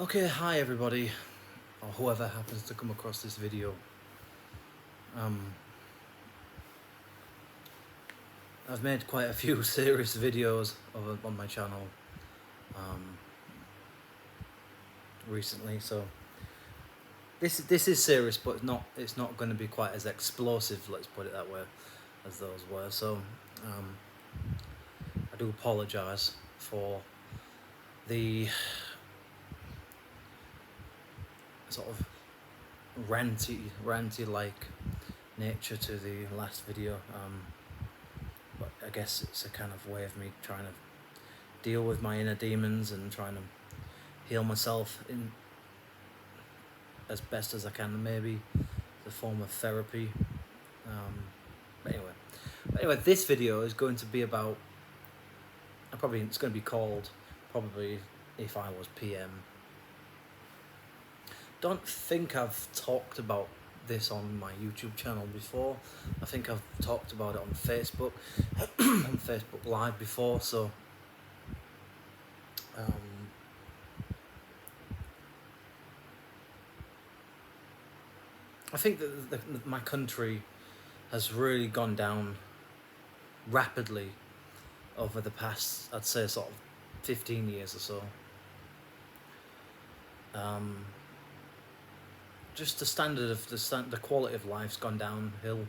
Okay, hi everybody, or whoever happens to come across this video. I've made quite a few serious videos on my channel recently, so this is serious, but it's not going to be quite as explosive, let's put it that way, as those were. So I do apologise for the sort of ranty like nature to the last video. But I guess it's a kind of way of me trying to deal with my inner demons and trying to heal myself in as best as I can, maybe the form of therapy. But anyway, this video is going to be about. It's going to be called probably If I Was PM. Don't think I've talked about this on my YouTube channel before. I think I've talked about it on Facebook, on Facebook Live before. So I think that my country has really gone down rapidly over the past, I'd say, sort of 15 years or so. Just the standard of the quality of life's gone downhill.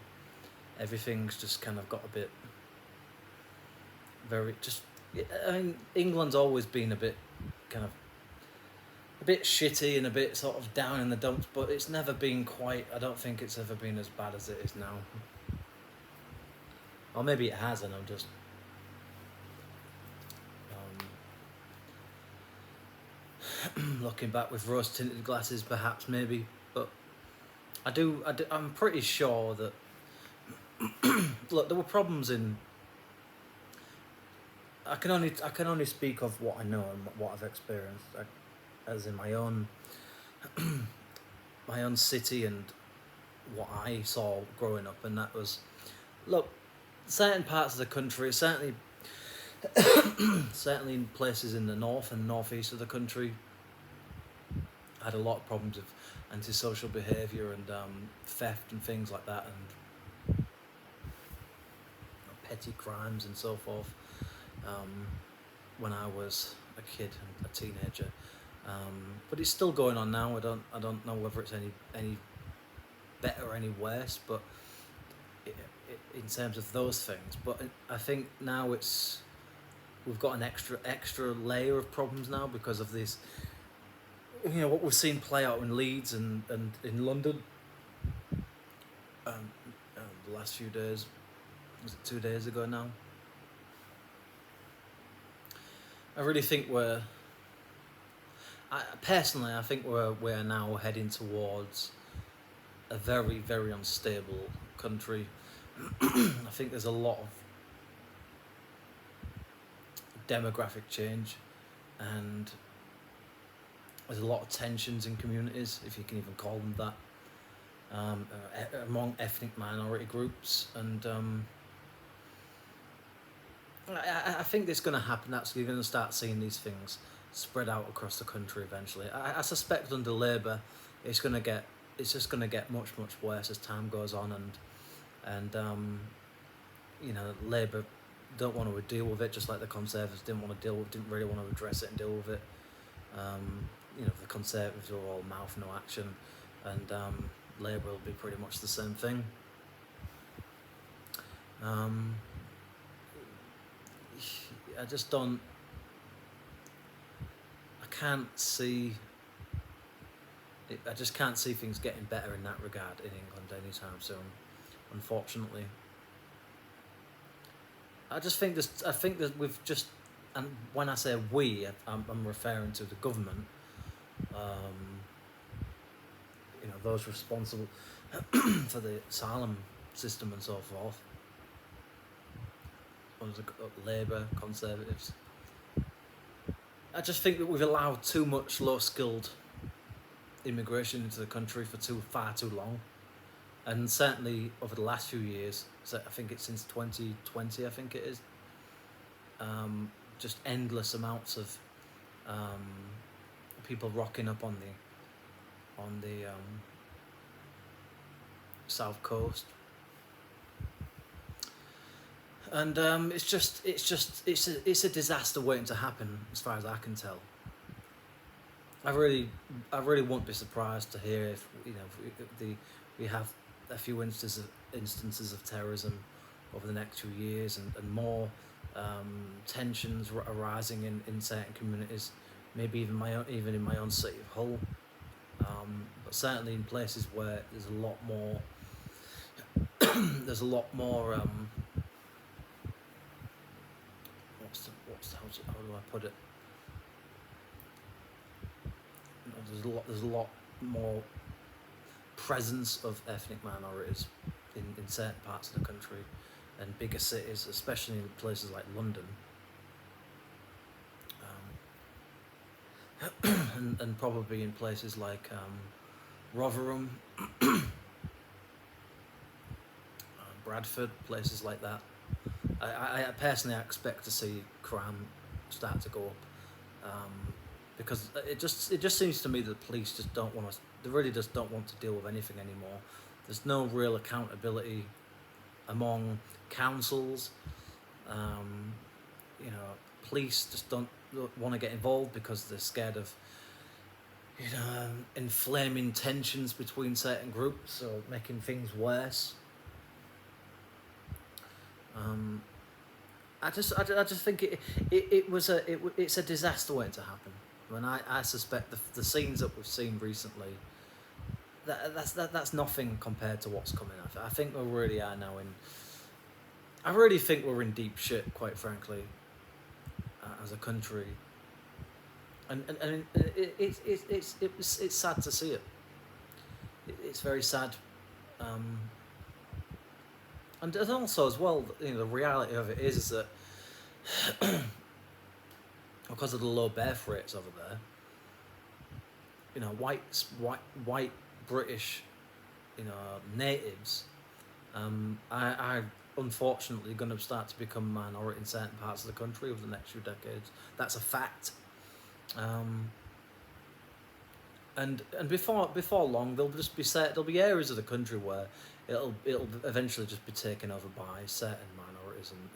Everything's just kind of got a bit I mean, England's always been a bit shitty and a bit sort of down in the dumps, but it's never been quite. I don't think it's ever been as bad as it is now. Or maybe it has, and I'm just looking back with rose-tinted glasses, perhaps, maybe. But I'm pretty sure that look, there were problems in. I can only speak of what I know and what I've experienced, as in my own my own city and what I saw growing up, and that was, look, certain parts of the country, certainly in places in the north and northeast of the country, had a lot of problems with antisocial behaviour and theft and things like that, and petty crimes and so forth. When I was a kid and a teenager, but it's still going on now. I don't know whether it's any better or any worse, but in terms of those things. But I think now we've got an extra layer of problems now because of this. You know what we've seen play out in Leeds and in London. The last few days, was it 2 days ago now? I really think personally, I think we're now heading towards a very, very unstable country. I think there's a lot of demographic change, and there's a lot of tensions in communities, if you can even call them that, among ethnic minority groups, and I think it's going to happen. Actually, you're going to start seeing these things spread out across the country eventually. I suspect under Labour, it's just going to get much worse as time goes on, and you know, Labour don't want to deal with it, just like the Conservatives didn't really want to address it and deal with it. You know, the Conservatives are all mouth, no action, and Labour will be pretty much the same thing. I just don't. I just can't see things getting better in that regard in England anytime soon, unfortunately. I think that we've just, and when I say we, I'm referring to the government. You know, those responsible for the asylum system and so forth. Labour, Conservatives. I just think that we've allowed too much low-skilled immigration into the country for far too long, and certainly over the last few years. So I think it's since 2020. I think it is. Just endless amounts of people rocking up on the south coast, and it's a disaster waiting to happen as far as I can tell. I really won't be surprised to hear if we have a few instances of terrorism over the next few years, and more tensions arising in certain communities, maybe even in my own city of Hull, but certainly in places where there's a lot more how do I put it? There's a lot more presence of ethnic minorities in certain parts of the country and bigger cities, especially in places like London, and probably in places like Rotherham, Bradford, places like that. I personally expect to see crime start to go up, because it just seems to me that the police just don't want to. They really just don't want to deal with anything anymore. There's no real accountability among councils. Police just don't want to get involved because they're scared of inflaming tensions between certain groups or making things worse. I just think it's a disaster waiting to happen. When I suspect the scenes that we've seen recently, that's nothing compared to what's coming. I think we really are now in. I really think we're in deep shit, quite frankly, as a country. And it's sad to see it. It's very sad. And also as well, the reality of it is that because of the low birth rates over there, white British, natives, are unfortunately going to start to become minority in certain parts of the country over the next few decades. That's a fact. And before long, there'll be areas of the country where it'll eventually just be taken over by certain minorities, and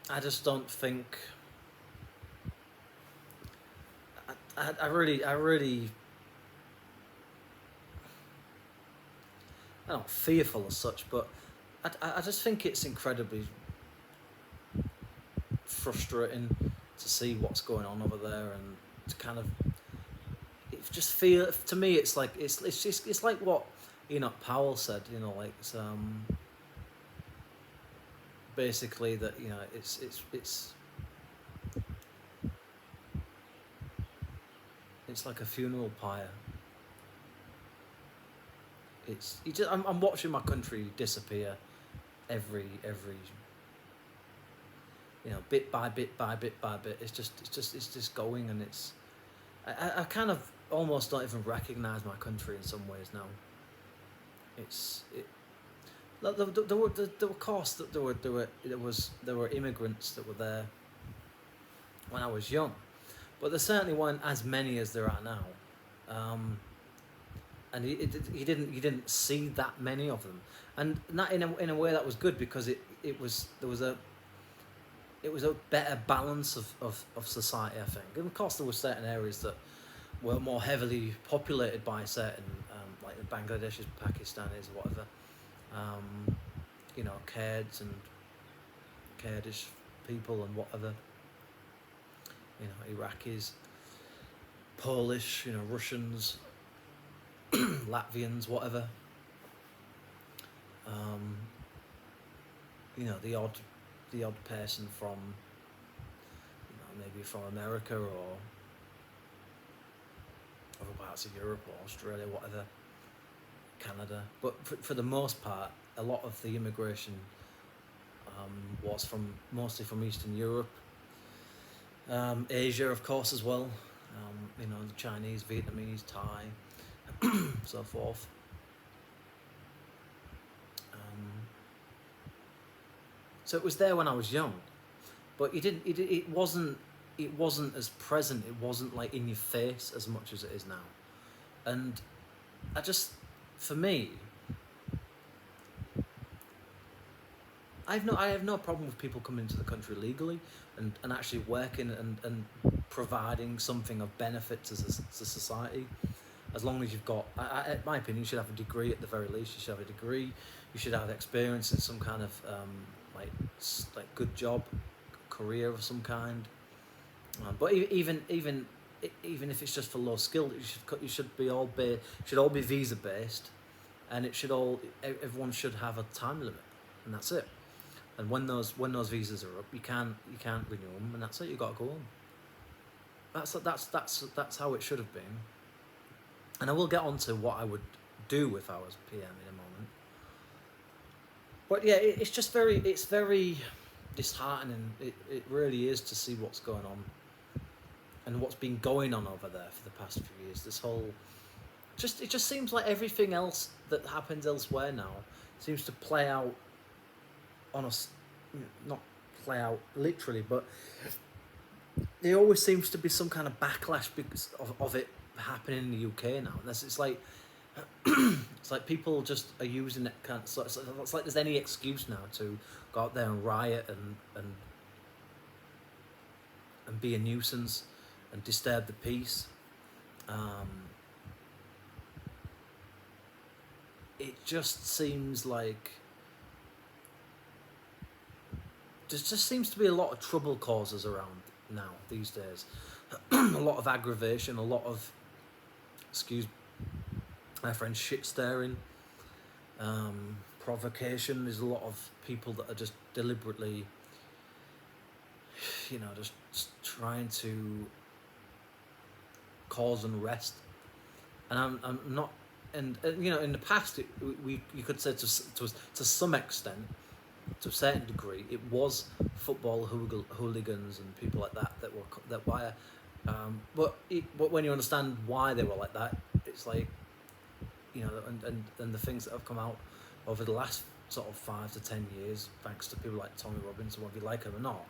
I just don't think. I really I'm not fearful as such, but I just think it's incredibly frustrating to see what's going on over there, and to kind of just feel. To me, it's like it's like what Enoch Powell said. Basically that it's like a funeral pyre. I'm watching my country disappear every bit by bit. It's just going, and I kind of almost don't even recognise my country in some ways now. There were immigrants that were there when I was young, but there certainly weren't as many as there are now. And you didn't see that many of them, and that in a way that was good, because there was a better balance of society, I think. And of course there were certain areas that were more heavily populated by certain like the Bangladeshis, Pakistanis, or whatever, Kurds and Kurdish people and whatever, Iraqis, Polish, Russians, Latvians, whatever. The odd person from, maybe from America or other parts of Europe or Australia, whatever, Canada. But for the most part, a lot of the immigration was mostly from Eastern Europe, Asia, of course, as well. The Chinese, Vietnamese, Thai, so forth. So it was there when I was young, but it wasn't it wasn't as present. It wasn't like in your face as much as it is now. And I just, for me, I have no problem with people coming into the country legally and actually working and providing something of benefit to society, as long as you've got, in my opinion, you should have a degree at the very least. You should have a degree. You should have experience in some kind of like good job, career of some kind. But even if it's just for low skill, you should all be visa based, and everyone should have a time limit, and that's it. And when those visas are up, you can't renew them, and that's it. You got to go home. That's how it should have been. And I will get on to what I would do if I was PM in a moment. But yeah, it's very disheartening. It really is, to see what's going on and what's been going on over there for the past few years. This whole, it just seems like everything else that happens elsewhere now seems to play out on us, not play out literally, but there always seems to be some kind of backlash because of it happening in the UK now. And it's like it's like people just are using it kind of, so it's like there's any excuse now to go out there and riot and be a nuisance and disturb the peace. It just seems like there just seems to be a lot of trouble causers around now these days. A lot of aggravation, a lot of, excuse my friend, shit stirring, provocation. There's a lot of people that are just deliberately, just trying to cause unrest. And I'm not, and in the past, you could say to some extent, to a certain degree, it was football hooligans and people like that were. But when you understand why they were like that, it's like, and the things that have come out over the last sort of 5 to 10 years, thanks to people like Tommy Robinson, whether you like him or not,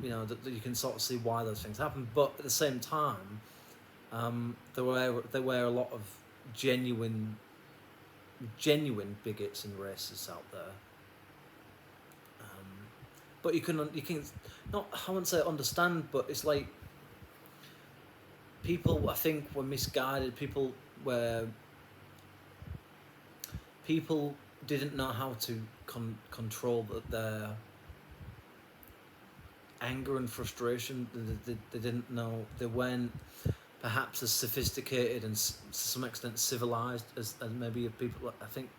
that you can sort of see why those things happen. But at the same time, there were a lot of genuine bigots and racists out there. But you can not, I wouldn't say understand, but it's like people, I think, were misguided. People didn't know how to control their anger and frustration. They didn't know, they weren't perhaps as sophisticated and to some extent civilized as maybe people. I think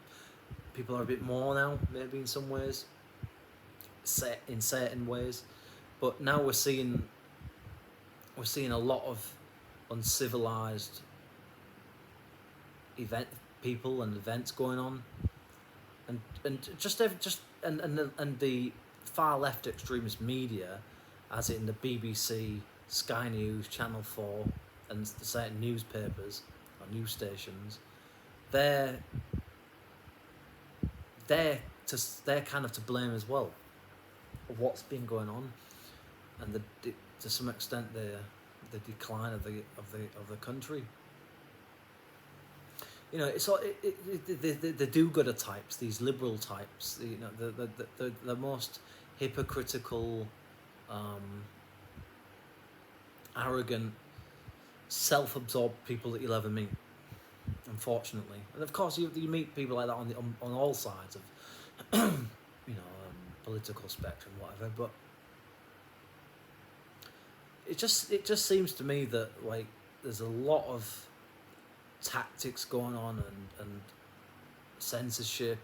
people are a bit more now, maybe in some ways, in certain ways, but now we're seeing a lot of uncivilized people and events going on, and the far left extremist media, as in the BBC, Sky News, Channel 4, and certain newspapers or news stations, they're kind of to blame as well of what's been going on, and to some extent the decline of the country. It's all the do-gooder types, these liberal types, the most hypocritical, arrogant, self-absorbed people that you'll ever meet, unfortunately. And of course you meet people like that on all sides of political spectrum, whatever, but it just seems to me that, like, there's a lot of tactics going on and censorship,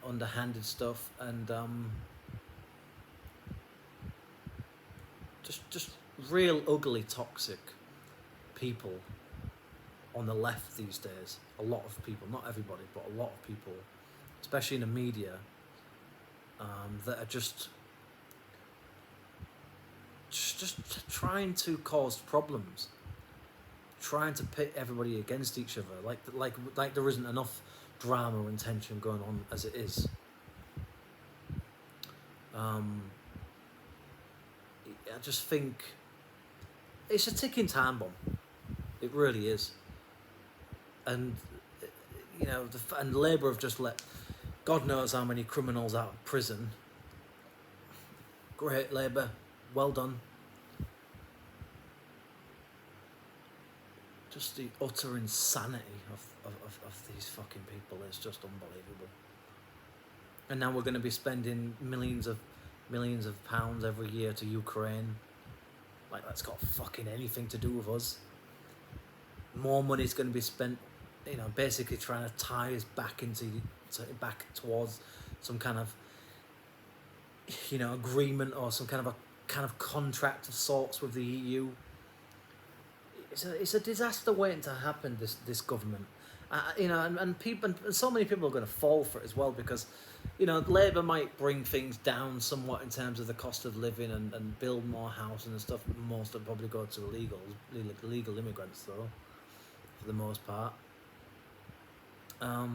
underhanded stuff, and just real ugly, toxic people on the left these days. A lot of people, not everybody, but a lot of people, especially in the media, that are just trying to cause problems, trying to pit everybody against each other, like there isn't enough drama and tension going on as it is. I just think it's a ticking time bomb. It really is. And and Labour have just let God knows how many criminals out of prison. Great, Labour, well done. Just the utter insanity of these fucking people is just unbelievable. And now we're going to be spending millions of pounds every year to Ukraine. Like, that's got fucking anything to do with us. More money's going to be spent, basically trying to tie us back back towards some kind of, agreement or some kind of contract of sorts with the EU. It's a disaster waiting to happen. This government, and people, and so many people are going to fall for it as well, because, Labour might bring things down somewhat in terms of the cost of living and build more housing and stuff. Most will probably go to illegal immigrants though, for the most part. I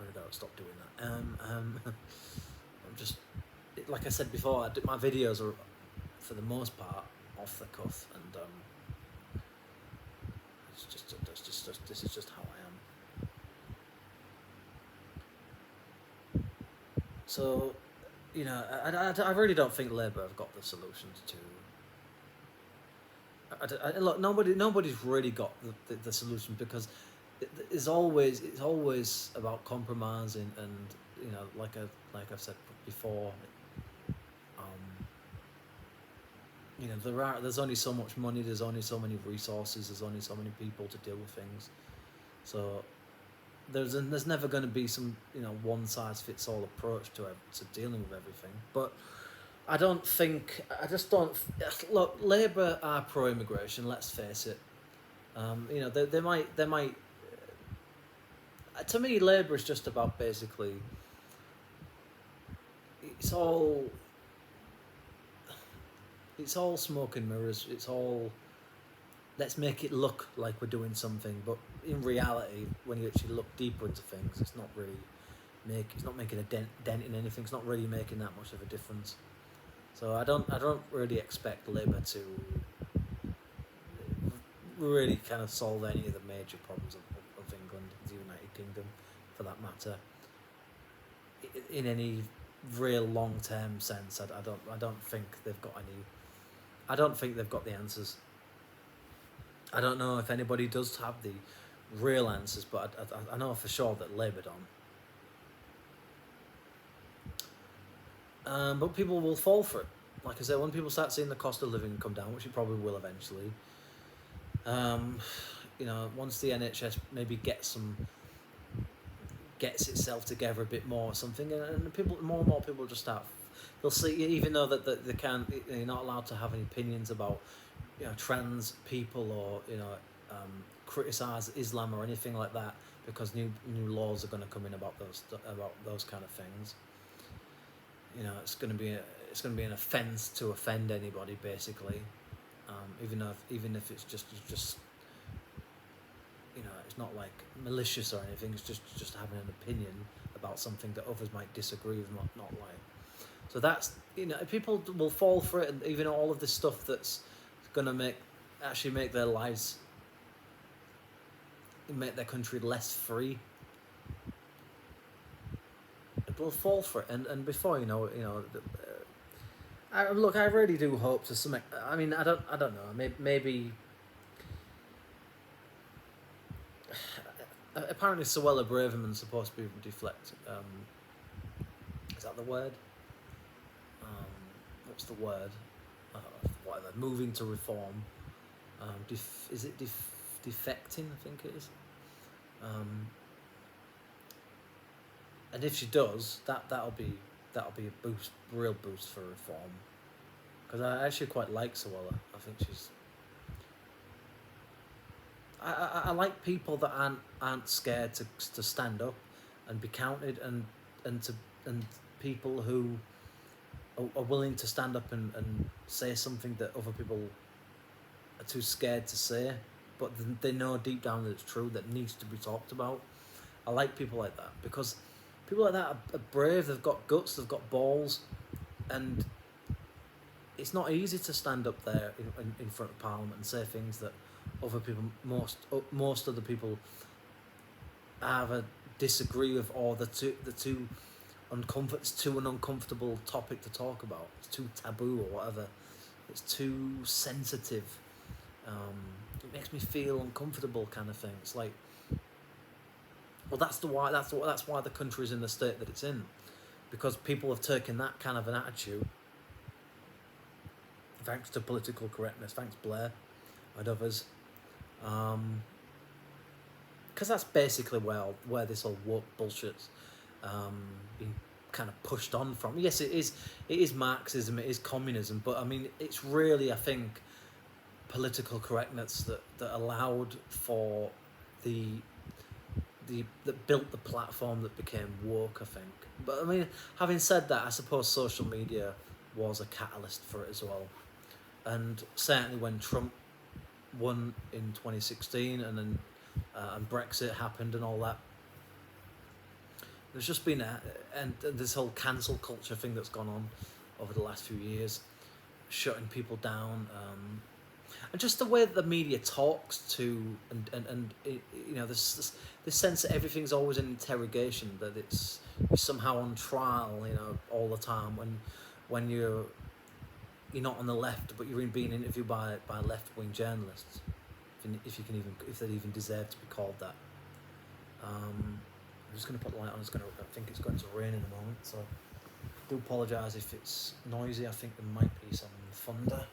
really gotta stop doing that. I'm just, like I said before, my videos are, for the most part, off the cuff, and this is just how I am. So, I really don't think Labour have got the solutions to. Look, nobody's really got the solution, because it's always about compromising, and like I've said before. There's only so much money, there's only so many resources, there's only so many people to deal with things. So there's never going to be some one size fits all approach to dealing with everything. But I just don't look. Labour are pro immigration. Let's face it. They might. To me, Labour is just about basically. It's all smoke and mirrors. It's all, let's make it look like we're doing something, but in reality, when you actually look deeper into things, it's not making a dent in anything. It's not really making that much of a difference. So I don't really expect Labour to really kind of solve any of the major problems of England, the United Kingdom, for that matter, in any real long-term sense. I don't think they've got any. I don't think they've got the answers. I don't know if anybody does have the real answers, but I know for sure that Labour don't. But people will fall for it. Like I said, when people start seeing the cost of living come down, which it probably will eventually, once the NHS maybe gets itself together a bit more or something, and more and more people just start. They'll see, even though that they're not allowed to have any opinions about, trans people, or criticize Islam or anything like that, because new laws are going to come in about those kind of things. It's going to be an offence to offend anybody, basically. Even if it's just it's not like malicious or anything. It's just having an opinion about something that others might disagree with, not like. So that's, people will fall for it, and even all of this stuff that's going to make their lives, make their country less free. Will fall for it, and before I really do hope to some. I mean, I don't know. Maybe. Apparently, Suella Braverman's supposed to be deflect. Is that the word? What's the word? Whatever. Moving to reform. Is it defecting? I think it is. And if she does, that'll be a real boost for reform. Because I actually quite like Suella. I think she's. I like people that aren't scared to stand up and be counted, and people who are willing to stand up and say something that other people are too scared to say, but they know deep down that it's true, that needs to be talked about. I like people like that, because people like that are brave, they've got guts, they've got balls, and it's not easy to stand up there in front of Parliament and say things that other people, most other people, either disagree with, or it's too an uncomfortable topic to talk about. It's too taboo or whatever. It's too sensitive. It makes me feel uncomfortable, kind of thing. It's like, well, that's why the country's in the state that it's in, because people have taken that kind of an attitude. Thanks to political correctness, thanks Blair and others, because that's basically where this whole woke bullshit's been kind of pushed on from. Yes, it is Marxism, it is communism, but I mean, it's really, I think, political correctness that allowed for that built the platform that became woke, I think. But I mean, having said that, I suppose social media was a catalyst for it as well. And certainly when Trump won in 2016 and then and Brexit happened and all that, there's just been and this whole cancel culture thing that's gone on over the last few years, shutting people down, and just the way that the media talks to, and you know, this sense that everything's always an interrogation, that it's somehow on trial, you know, all the time, when you're not on the left, but you're being interviewed by left-wing journalists, if they even deserve to be called that. I'm just going to put the light on. I think it's going to rain in a moment, so I do apologise if it's noisy. I think there might be some thunder.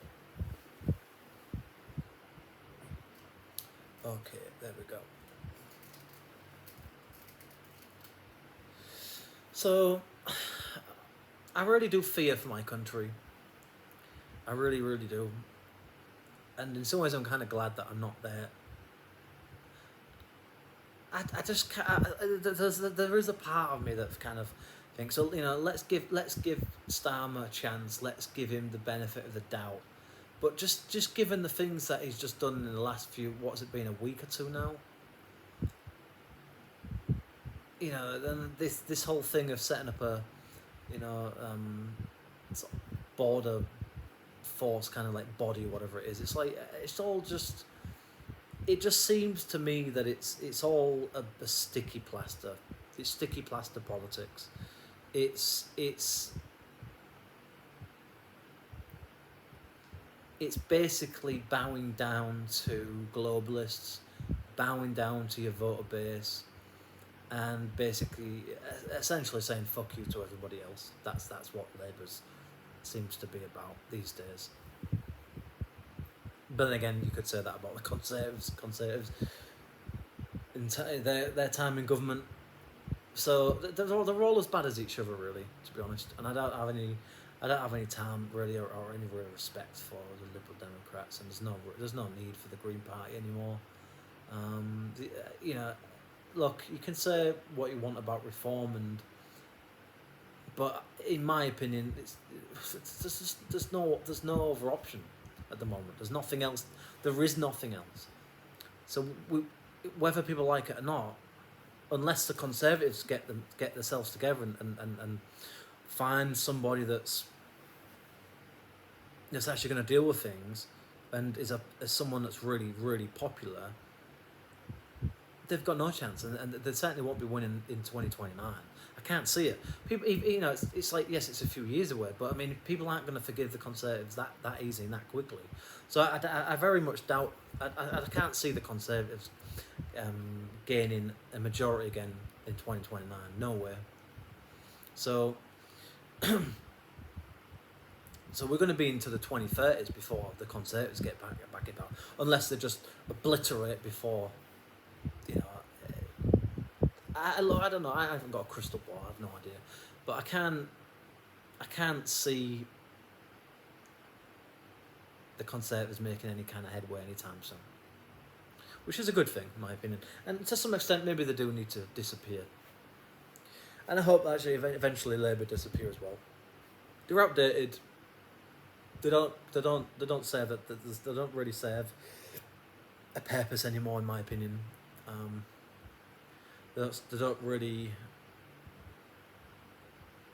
Okay, there we go. So, I really do fear for my country. I really, really do. And in some ways, I'm kind of glad that I'm not there. I just can't. There is a part of me that kind of thinks, so, you know, let's give Starmer a chance. Let's give him the benefit of the doubt. But just given the things that he's just done in the last few, what's it been, a week or two now? You know, then this whole thing of setting up a, you know, sort of border force kind of like body, whatever it is. It's like, it's all just, it just seems to me that it's all a sticky plaster. It's sticky plaster politics. It's basically bowing down to globalists, bowing down to your voter base, and basically essentially saying fuck you to everybody else. That's what Labour's seems to be about these days. But then again, you could say that about the Conservatives in their time in government. So they're all as bad as each other, really, to be honest. And I don't have any time really or any real respect for the Liberal Democrats, and there's no need for the Green Party anymore. You know, look, you can say what you want about reform, but in my opinion, there's no other option at the moment. There's nothing else. There is nothing else. So whether people like it or not, unless the Conservatives get themselves together and find somebody that's actually going to deal with things, and is someone that's really, really popular, they've got no chance, and they certainly won't be winning in 2029. I can't see it. People, you know, it's like, yes, it's a few years away, but I mean, people aren't going to forgive the Conservatives that easy and that quickly. So I very much doubt. I can't see the Conservatives gaining a majority again in 2029. No way. So. So we're going to be into the 2030s before the Conservatives get back in power, unless they just obliterate before, you know. I don't know. I haven't got a crystal ball. I have no idea, but I can't see the Conservatives making any kind of headway anytime soon, which is a good thing, in my opinion. And to some extent, maybe they do need to disappear. And I hope actually eventually Labour disappear as well. They're outdated. They don't serve that. They don't really serve a purpose anymore, in my opinion. They don't really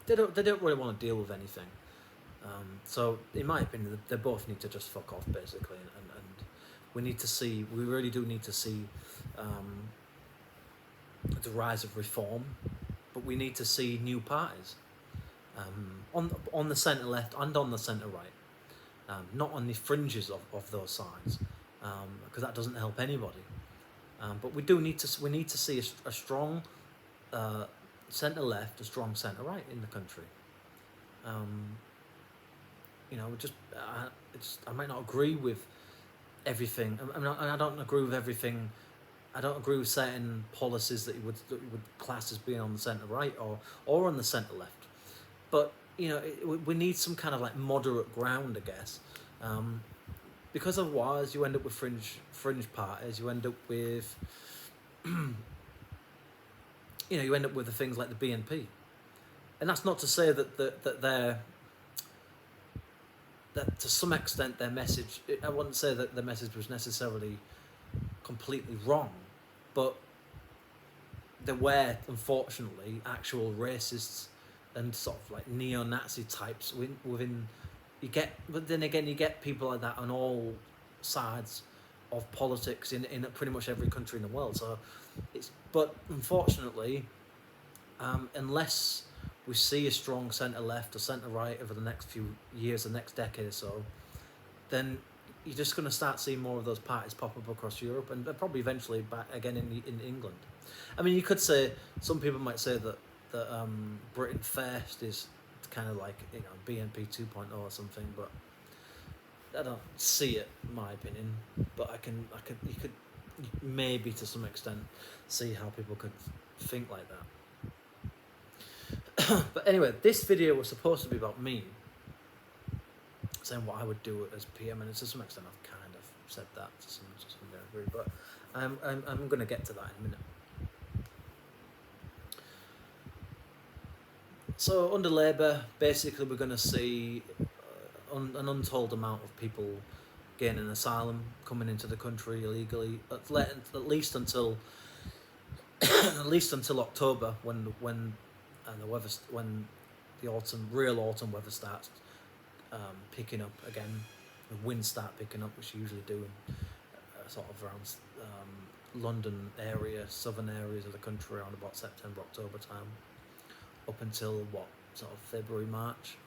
want to deal with anything. So in my opinion, they both need to just fuck off basically, and we really do need to see the rise of reform, but we need to see new parties on the centre left and on the centre right, not on the fringes of those sides, because that doesn't help anybody. But we need to see a strong centre left, a strong centre right in the country. I might not agree with everything. I don't agree with everything. I don't agree with certain policies that you would class as being on the centre right or on the centre left. But we need some kind of like moderate ground, I guess, because otherwise you end up with fringe parties. You end up with you end up with the things like the BNP, and that's not to say that they're that to some extent their message. I wouldn't say that the message was necessarily completely wrong, but there were unfortunately actual racists and sort of like neo-Nazi types within. But then again, you get people like that on all sides of politics in pretty much every country in the world. So but unfortunately, unless we see a strong centre left or centre right over the next few years, the next decade or so, then you're just going to start seeing more of those parties pop up across Europe and probably eventually back again in England. I mean, you could say, some people might say that Britain First is kind of like BNP 2.0 or something, but I don't see it, in my opinion. But you could maybe to some extent see how people could think like that. But anyway, this video was supposed to be about me saying what I would do as PM, and to some extent I've kind of said that to some degree, but I'm going to get to that in a minute. So under Labour, basically we're going to see an untold amount of people gaining asylum, coming into the country illegally, at least until October, when the real autumn weather starts picking up again, the winds start picking up, which you usually do in sort of around London area, southern areas of the country, around about September, October time, up until sort of February, March.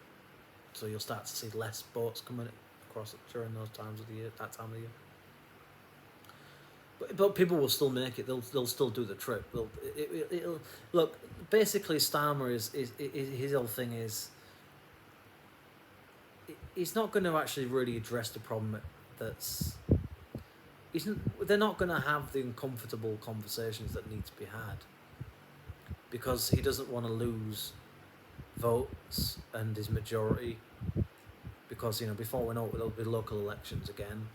So you'll start to see less boats coming across during those times of the year, that time of the year. But people will still make it. They'll still do the trip. It'll look. Basically, Starmer is his whole thing is. He's not going to actually really address the problem they're not going to have the uncomfortable conversations that need to be had, because he doesn't want to lose votes and his majority, because before we know it, there'll be local elections again,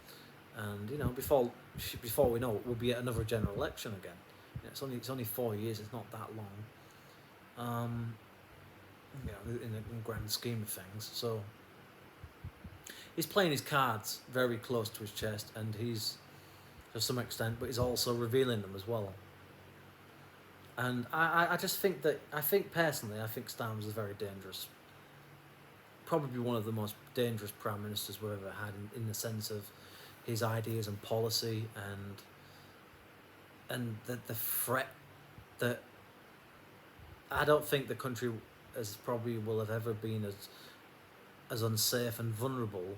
and before we know it, we'll be at another general election again. It's only 4 years. It's not that long, in the grand scheme of things. So he's playing his cards very close to his chest, and he's, to some extent, but he's also revealing them as well. And I just think personally Starmer's is very dangerous. Probably one of the most dangerous prime ministers we've ever had in the sense of his ideas and policy, and the threat that I don't think the country will have ever been as unsafe and vulnerable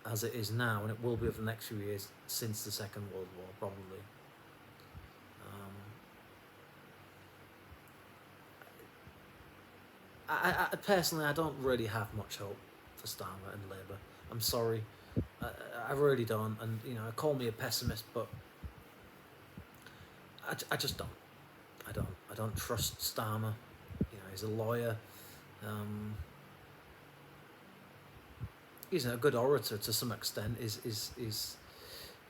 as it is now, and it will be over the next few years, since the Second World War, probably. I personally, I don't really have much hope for Starmer and Labour. I'm sorry, I really don't. And call me a pessimist, but I just don't. I don't trust Starmer. He's a lawyer. He's a good orator to some extent. He's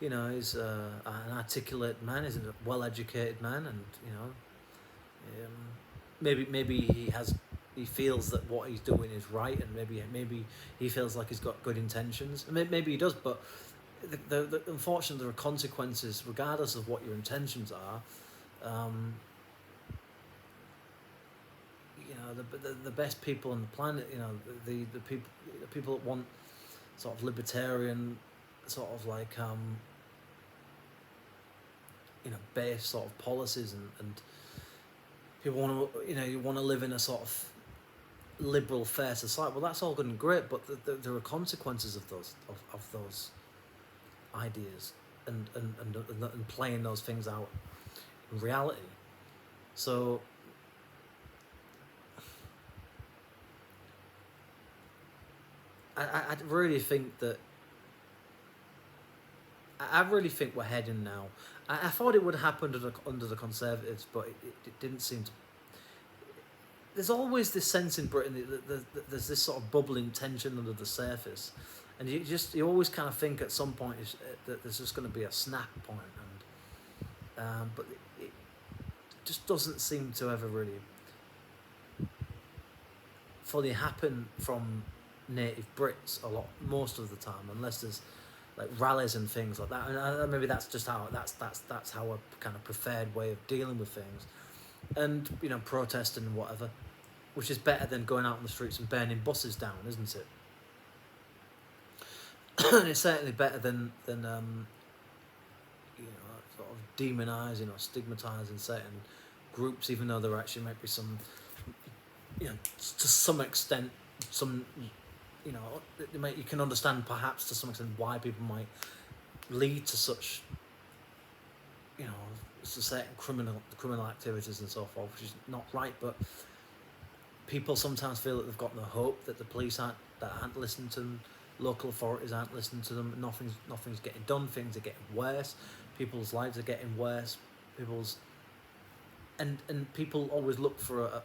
an articulate man. He's a well-educated man, and maybe he feels that what he's doing is right, and maybe he feels like he's got good intentions. Maybe he does, but unfortunately, there are consequences regardless of what your intentions are. the best people on the planet, the people that want sort of libertarian, sort of like based sort of policies, and people want to, you want to live in a sort of liberal, fair society. Well, that's all good and great, but there are consequences of those ideas, and playing those things out in reality. So I really think that I really think we're heading now. I thought it would happen under the Conservatives, but it didn't seem to. There's always this sense in Britain that there's this sort of bubbling tension under the surface, and you always kind of think at some point that there's just going to be a snap point, but it just doesn't seem to ever really fully happen from native Brits most of the time, unless there's like rallies and things like that. And maybe that's just how that's how a kind of preferred way of dealing with things, and protesting and whatever, which is better than going out on the streets and burning buses down, isn't it? And it's certainly better than sort of demonising or stigmatising certain groups, even though there actually might be some, to some extent, some. You can understand perhaps to some extent why people might lead to such, certain criminal activities and so forth, which is not right. But people sometimes feel that they've got no hope, that the police aren't listening to them, local authorities aren't listening to them. Nothing's getting done. Things are getting worse. People's lives are getting worse. And people always look for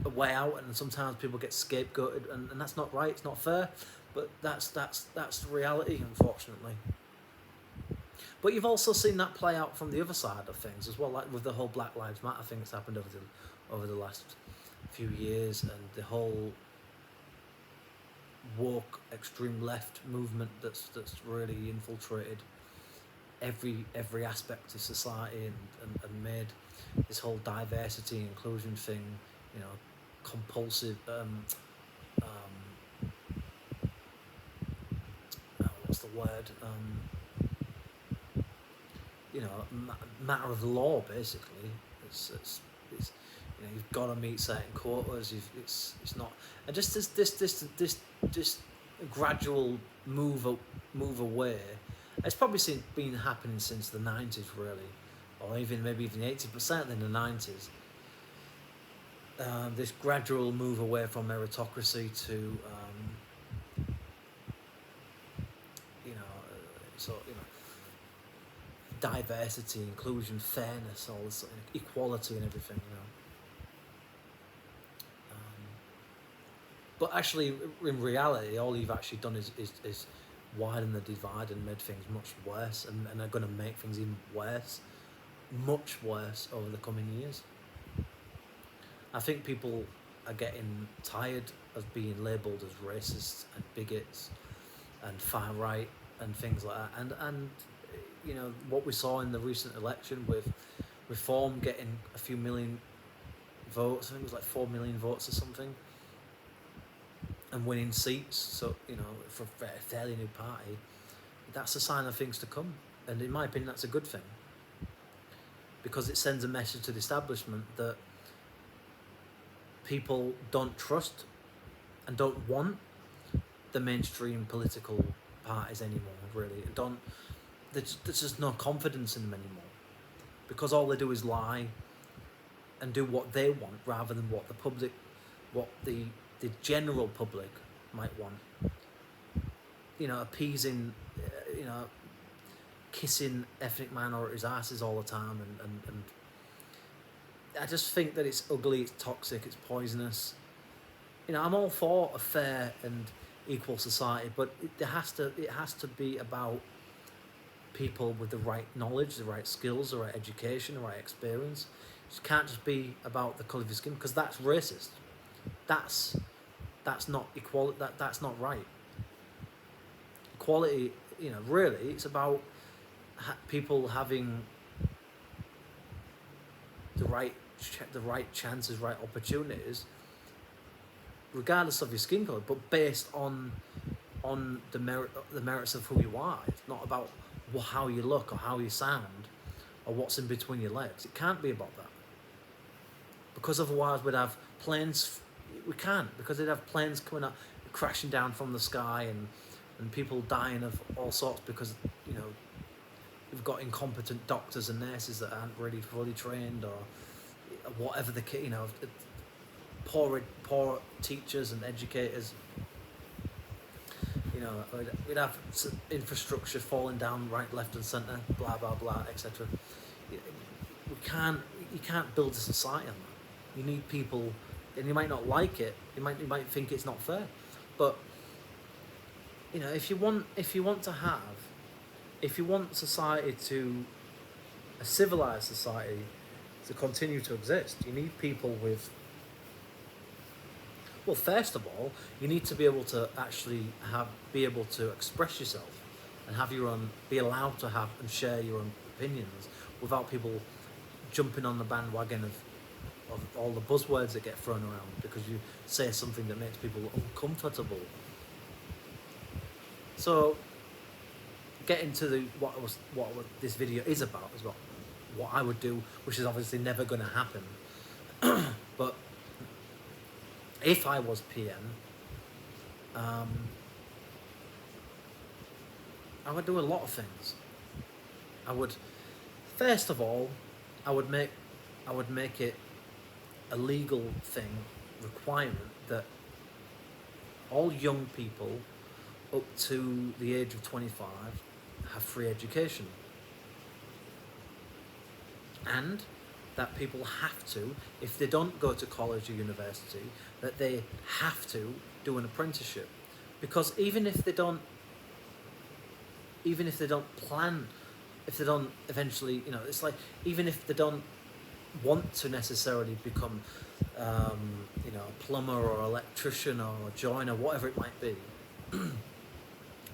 a way out, and sometimes people get scapegoated, and that's not right. It's not fair, but that's the reality, unfortunately. But you've also seen that play out from the other side of things as well, like with the whole Black Lives Matter thing that's happened over the last few years, and the whole woke extreme left movement that's really infiltrated every aspect of society, and made this whole diversity inclusion thing, compulsive, what's the word, matter of law, basically. It's you've got to meet certain quotas. It's not, and just this gradual move away. It's probably been happening since the 90s, really, or maybe even 80% in the 90s. This gradual move away from meritocracy to diversity, inclusion, fairness, all this equality and everything, but actually, in reality, all you've actually done is widen the divide and made things much worse, and are going to make things even worse, much worse over the coming years. I think people are getting tired of being labelled as racists and bigots and far right and things like that. And what we saw in the recent election with Reform getting a few million votes, I think it was like 4 million votes or something, and winning seats, so for a fairly new party, that's a sign of things to come. And in my opinion, that's a good thing, because it sends a message to the establishment that people don't trust and don't want the mainstream political parties anymore, really. There's just no confidence in them anymore, because all they do is lie and do what they want rather than what the general public might want. Appeasing, kissing ethnic minorities' asses all the time, and I just think that it's ugly, it's toxic, it's poisonous. I'm all for a fair and equal society, but it has to be about people with the right knowledge, the right skills, the right education, the right experience. It can't just be about the colour of your skin, because that's racist. That's not equality. That's not right. Equality, really, it's about people having the right the right chances, right opportunities, regardless of your skin color, but based on the merits of who you are. It's not about how you look or how you sound or what's in between your legs. It can't be about that, because otherwise we'd have planes. We can't, because they'd have planes coming up, crashing down from the sky, and people dying of all sorts because we've got incompetent doctors and nurses that aren't really fully trained, or whatever the poor teachers and educators. We'd have infrastructure falling down right, left, and centre, blah blah blah, etc. You can't build a society on that. You need people, and you might not like it. You might think it's not fair, but if you want society to a civilized society to continue to exist, you need people with. Well, first of all, you need to be able to actually be able to express yourself and be allowed to have and share your own opinions without people jumping on the bandwagon of all the buzzwords that get thrown around because you say something that makes people uncomfortable. So, getting to what this video is about what I would do, which is obviously never going to happen, but. If I was PM, I would do a lot of things. First of all, I would make it a legal requirement that all young people up to the age of 25 have free education, and that people have to, if they don't go to college or university, that they have to do an apprenticeship, because even if they don't plan, if they don't eventually, it's like, even if they don't want to necessarily become, a plumber or electrician or a joiner, whatever it might be,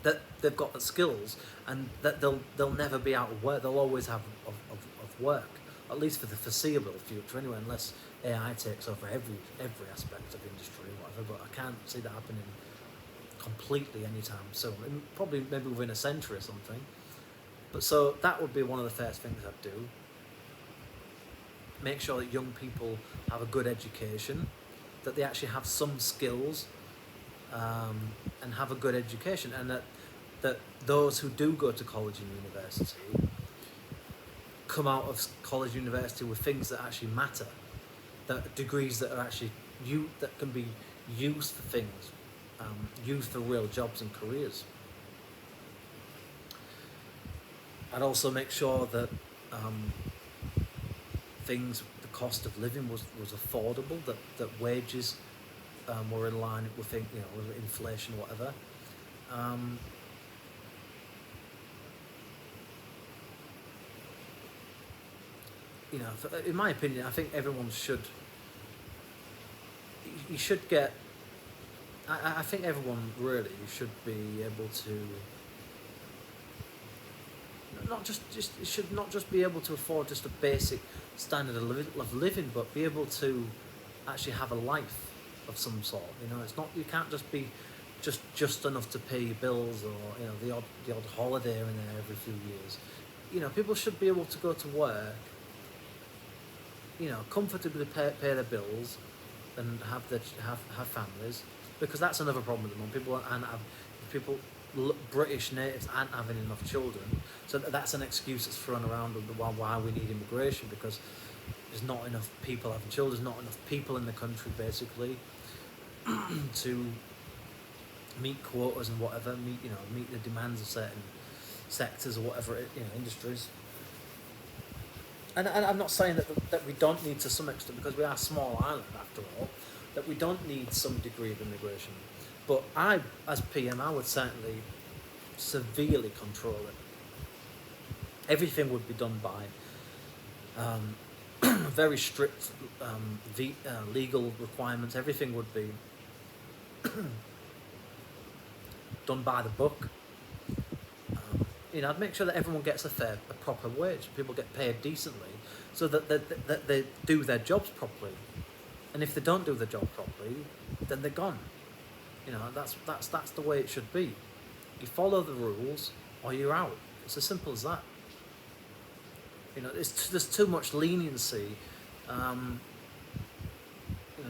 that they've got the skills, and that they'll never be out of work. They'll always have of work, at least for the foreseeable future anyway, unless AI takes over every aspect of industry or whatever, but I can't see that happening completely anytime soon. Probably maybe within a century or something. But so that would be one of the first things I'd do. Make sure that young people have a good education, that they actually have some skills, and have a good education, and that those who do go to college and university come out of college and university with things that actually matter, that degrees that are actually that can be used for things, used for real jobs and careers. I'd also make sure that the cost of living was affordable, that wages were in line with with inflation or whatever. In my opinion, I think everyone should. You should get. I think everyone really should be able to. Should not just be able to afford just a basic standard of living, but be able to actually have a life of some sort. It's not. You can't just be just enough to pay your bills, or the odd holiday in there every few years. People should be able to go to work, comfortably pay their bills, and have families, because that's another problem at the moment. British natives aren't having enough children, so that's an excuse that's thrown around of why we need immigration, because there's not enough people having children, there's not enough people in the country basically to meet quotas and whatever, meet the demands of certain sectors or whatever industries. And I'm not saying that we don't need, to some extent, because we are a small island after all, that we don't need some degree of immigration. But I, as PM, I would certainly severely control it. Everything would be done by very strict legal requirements. Everything would be done by the book. I'd make sure that everyone gets a proper wage. People get paid decently, so that they do their jobs properly. And if they don't do their job properly, then they're gone. You know, that's the way it should be. You follow the rules, or you're out. It's as simple as that. You know, there's too much leniency. You know,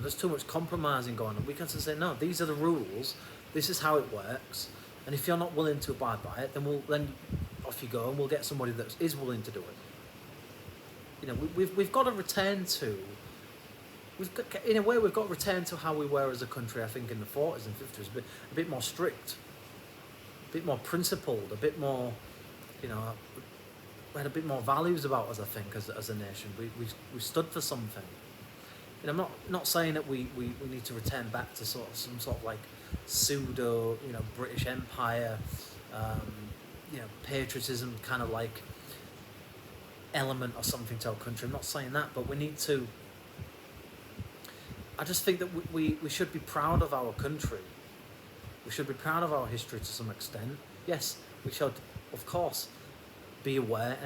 there's too much compromising going on. We can say, no, these are the rules. This is how it works. And if you're not willing to abide by it, then off you go, and we'll get somebody that is willing to do it. You know, we've got to return to. In a way, we've got to return to how we were as a country. I think in the 40s and 50s, a bit more strict, a bit more principled, a bit more, you know, we had a bit more values about us. I think as a nation, we stood for something. You know, I'm not saying that we need to return back to some sort of like pseudo, you know, British Empire, you know, patriotism kind of like element or something to our country. I'm not saying that, but we need to. I just think that we should be proud of our country. We should be proud of our history to some extent. Yes, we should, of course, be aware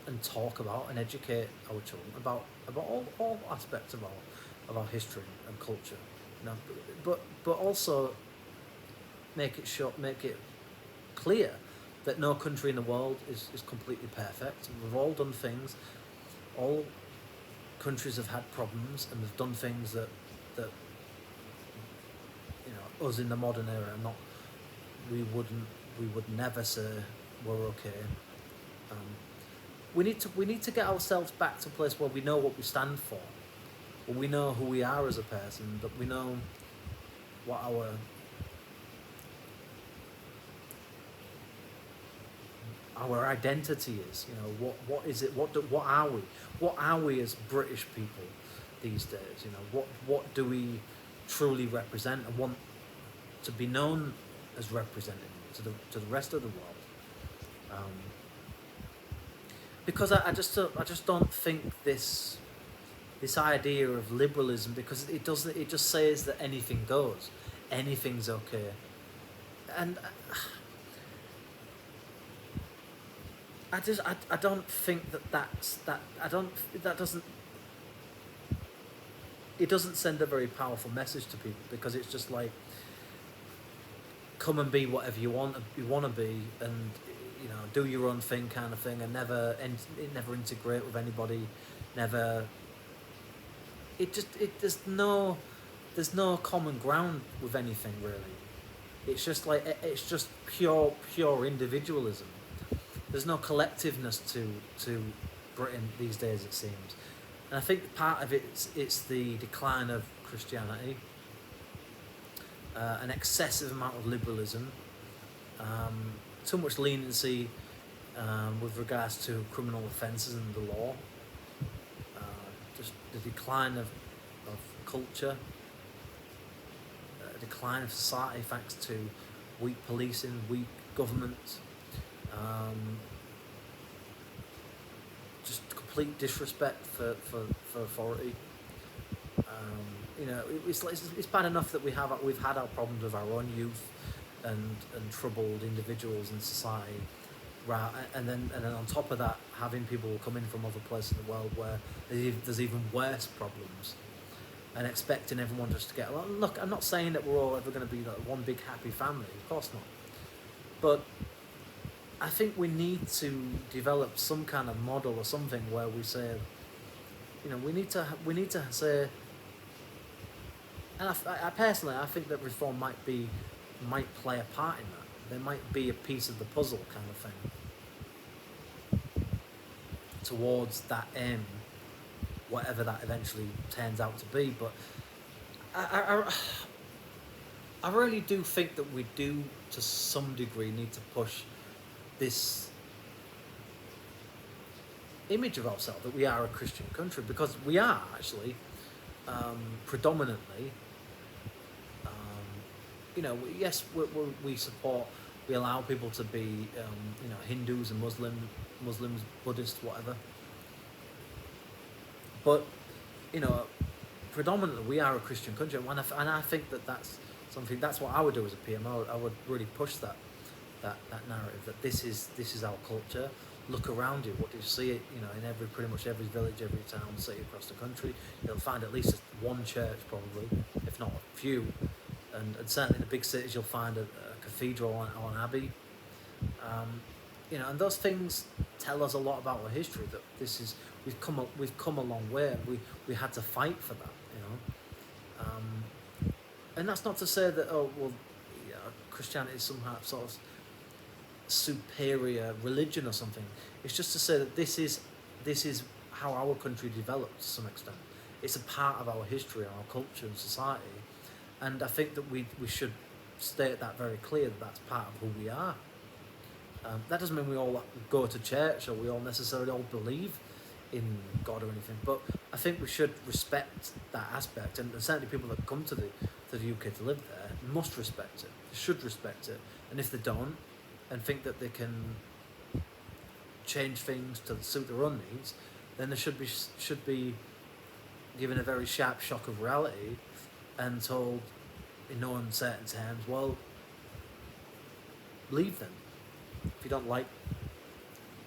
and talk about and educate our children about all aspects of our history and culture. You know, but also make it clear that no country in the world is completely perfect. We've all done things. All countries have had problems, and they've done things that you know, us in the modern era we would never say we're okay. We need to get ourselves back to a place where we know what we stand for, where we know who we are as a person, that we know what our identity is. You know, what is it? What are we? What are we as British people these days? You know, what do we truly represent and want to be known as representing to the rest of the world? Because I just don't think this idea of liberalism, because it just says that anything goes, anything's okay, and I don't think it doesn't send a very powerful message to people, because it's just like, come and be whatever you want to be, and you know, do your own thing kind of thing, and never integrate with anybody, never. There's no common ground with anything really. It's just like, it's just pure individualism. There's no collectiveness to Britain these days, it seems, and I think part of it's the decline of Christianity, an excessive amount of liberalism, too much leniency with regards to criminal offences and the law, just the decline of culture, a decline of society thanks to weak policing, weak government, just complete disrespect for authority. You know, it's bad enough that we've had our problems with our own youth and troubled individuals in society, right? And then on top of that, having people come in from other places in the world where there's even worse problems, and expecting everyone just to get along. Look, I'm not saying that we're all ever going to be like one big happy family, of course not. But I think we need to develop some kind of model or something where we say, you know, we need to say. And I personally, I think that reform might play a part in that. There might be a piece of the puzzle kind of thing towards that aim, whatever that eventually turns out to be. But I really do think that we do, to some degree, need to push this image of ourselves that we are a Christian country, because we are actually predominantly. You know, yes, we support, we allow people to be, you know, Hindus and Muslims, Buddhists, whatever. But, you know, predominantly we are a Christian country, and I think that's something. That's what I would do as a PM. I would really push that narrative that this is our culture. look around you. What do you see? You know, in pretty much every village, every town, city across the country, you'll find at least one church, probably, if not a few. And certainly in the big cities, you'll find a cathedral or an abbey. You know, and those things tell us a lot about our history. That we've come a long way. We had to fight for that. You know, and that's not to say that Christianity is somehow sort of superior religion or something. It's just to say that this is how our country developed to some extent. It's a part of our history, our culture and society, and I think that we should state that very clear, that that's part of who we are. That doesn't mean we all go to church or we all necessarily all believe in God or anything, but I think we should respect that aspect, and certainly people that come to the UK to live there must respect it. They should respect it, and if they don't, and think that they can change things to suit their own needs, then they should be given a very sharp shock of reality and told in no uncertain terms, well, leave then. If you don't like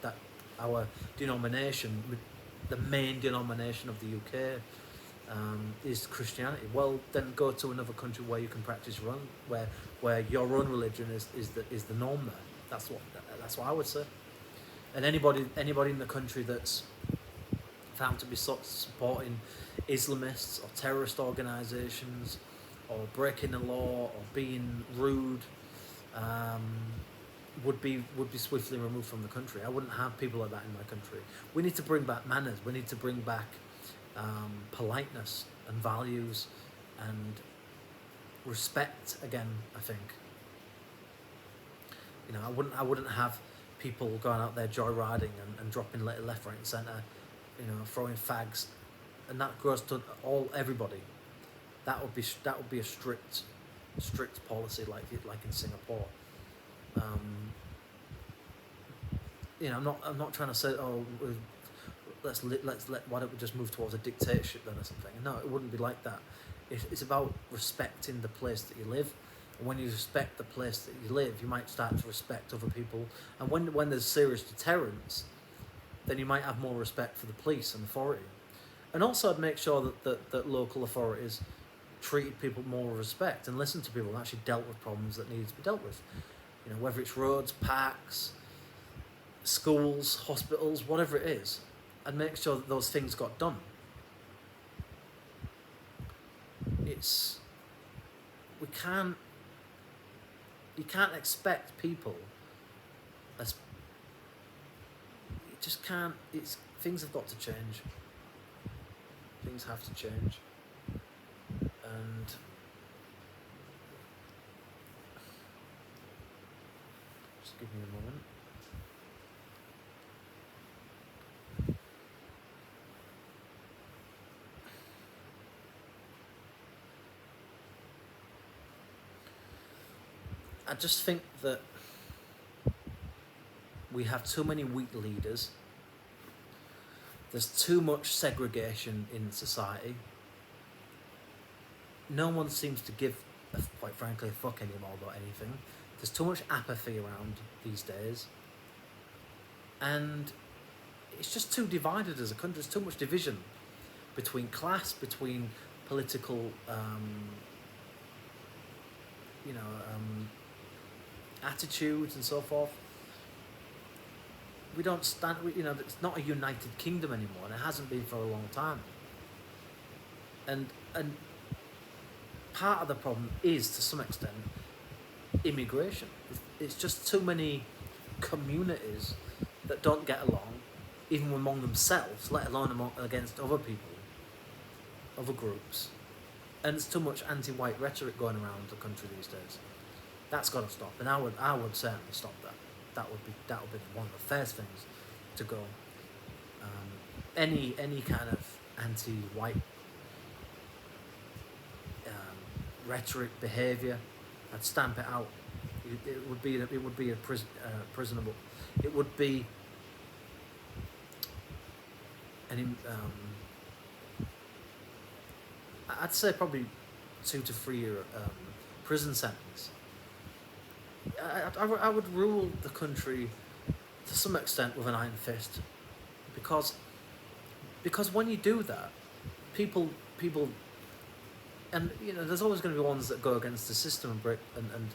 that our denomination, the main denomination of the UK, is Christianity, well then go to another country where you can practice your own, where your own religion is the norm there. That's what I would say. And anybody in the country that's found to be supporting Islamists or terrorist organisations or breaking the law or being rude, would be swiftly removed from the country. I wouldn't have people like that in my country. We need to bring back manners. We need to bring back politeness and values and respect again. I think. You know, I wouldn't have people going out there joyriding and dropping left, right, and centre. You know, throwing fags, and that goes to everybody. That would be a strict policy like in Singapore. You know, I'm not trying to say, why don't we just move towards a dictatorship then or something? No, it wouldn't be like that. It's about respecting the place that you live, and when you respect the place that you live, you might start to respect other people. And when there's serious deterrence, then you might have more respect for the police and authority. And also, I'd make sure that local authorities treated people more with respect and listened to people and actually dealt with problems that needed to be dealt with. You know, whether it's roads, parks, schools, hospitals, whatever it is, and make sure that those things got done. You can't expect people things have got to change. Things have to change. And just give me a moment. I just think that we have too many weak leaders. There's too much segregation in society. No one seems to give, quite frankly, a fuck anymore about anything. There's too much apathy around these days. And it's just too divided as a country. There's too much division between class, between political, attitudes and so forth. We don't stand, it's not a united kingdom anymore, and it hasn't been for a long time. And part of the problem is, to some extent, immigration. It's just too many communities that don't get along, even among themselves, let alone against other people, other groups. And there's too much anti-white rhetoric going around the country these days. That's got to stop, and I would certainly stop that. That would be one of the first things to go. Any kind of anti-white rhetoric, behaviour, I'd stamp it out. It would be a prisonable. It would be I'd say probably 2 to 3 year prison sentence. I would rule the country to some extent with an iron fist, because when you do that, people, and there's always going to be ones that go against the system and break, and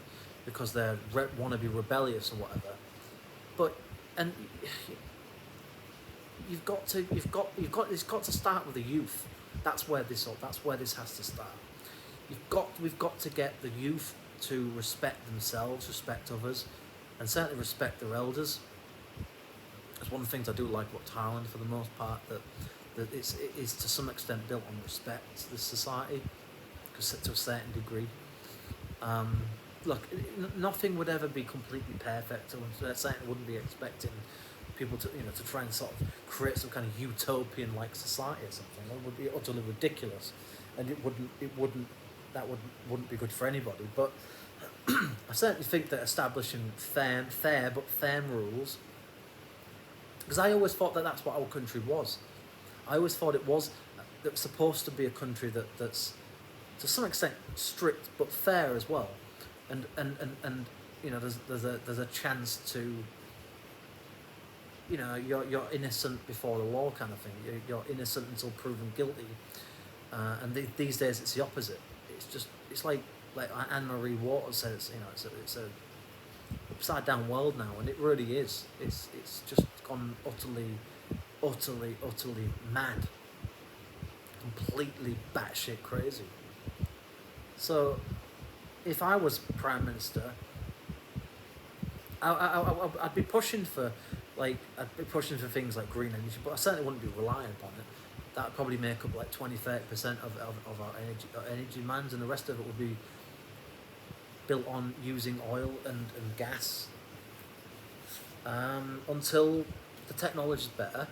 because they want to be rebellious or whatever. But and it's got to start with the youth. That's where this has to start. We've got to get the youth to respect themselves, respect others, and certainly respect their elders. That's one of the things I do like about Thailand, for the most part, that it is to some extent built on respect, this society, to a certain degree. Look, nothing would ever be completely perfect, so I certainly wouldn't be expecting people to try and sort of create some kind of utopian like society or something. That would be utterly ridiculous, and it wouldn't be good for anybody. But I certainly think that establishing fair but firm rules, because I always thought that that's what our country was. I always thought it was supposed to be a country that's to some extent strict but fair as well, and there's a chance to, you're innocent before the law kind of thing. You're innocent until proven guilty, and these days it's the opposite. It's like Anne-Marie Waters says, it's a upside down world now, and it really is. It's just gone utterly mad, completely batshit crazy. So, if I was Prime Minister, I'd be pushing for things like green energy, but I certainly wouldn't be relying upon it. That'd probably make up like 20-30% of our energy demands, and the rest of it would be built on using oil and gas until the technology is better,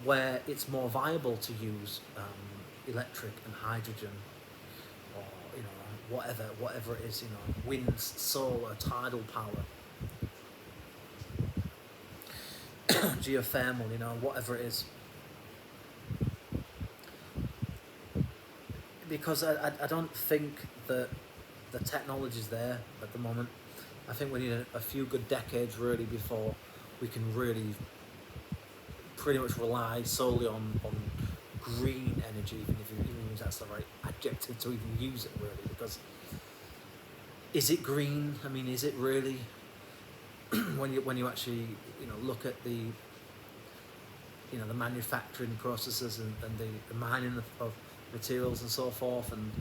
where it's more viable to use electric and hydrogen, or whatever it is, wind, solar, tidal power, geothermal, whatever it is. Because I don't think that the technology's there at the moment. I think we need a few good decades really before we can really pretty much rely solely on green energy, even if that's the right adjective to even use it, really. Because is it green? I mean, is it really? when you actually look at the the manufacturing processes and the mining of materials and so forth, and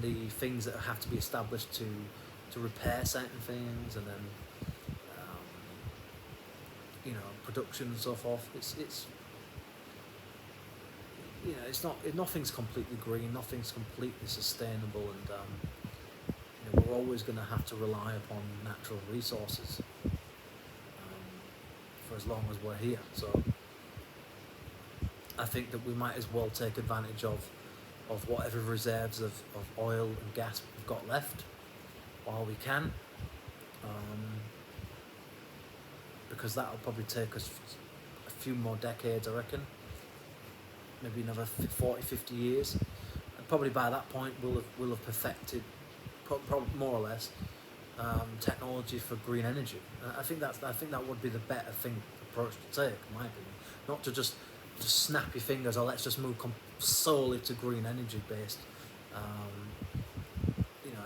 the things that have to be established to repair certain things, and then production and so forth. It's nothing's completely green, nothing's completely sustainable, and we're always going to have to rely upon natural resources for as long as we're here. So I think that we might as well take advantage of whatever reserves of oil and gas we've got left while we can, because that'll probably take us a few more decades, I reckon, maybe another 40-50 years, and probably by that point we'll have perfected, more or less, technology for green energy. I think that would be the better approach to take, in my opinion, not to just snap your fingers, or let's just move solely to green energy based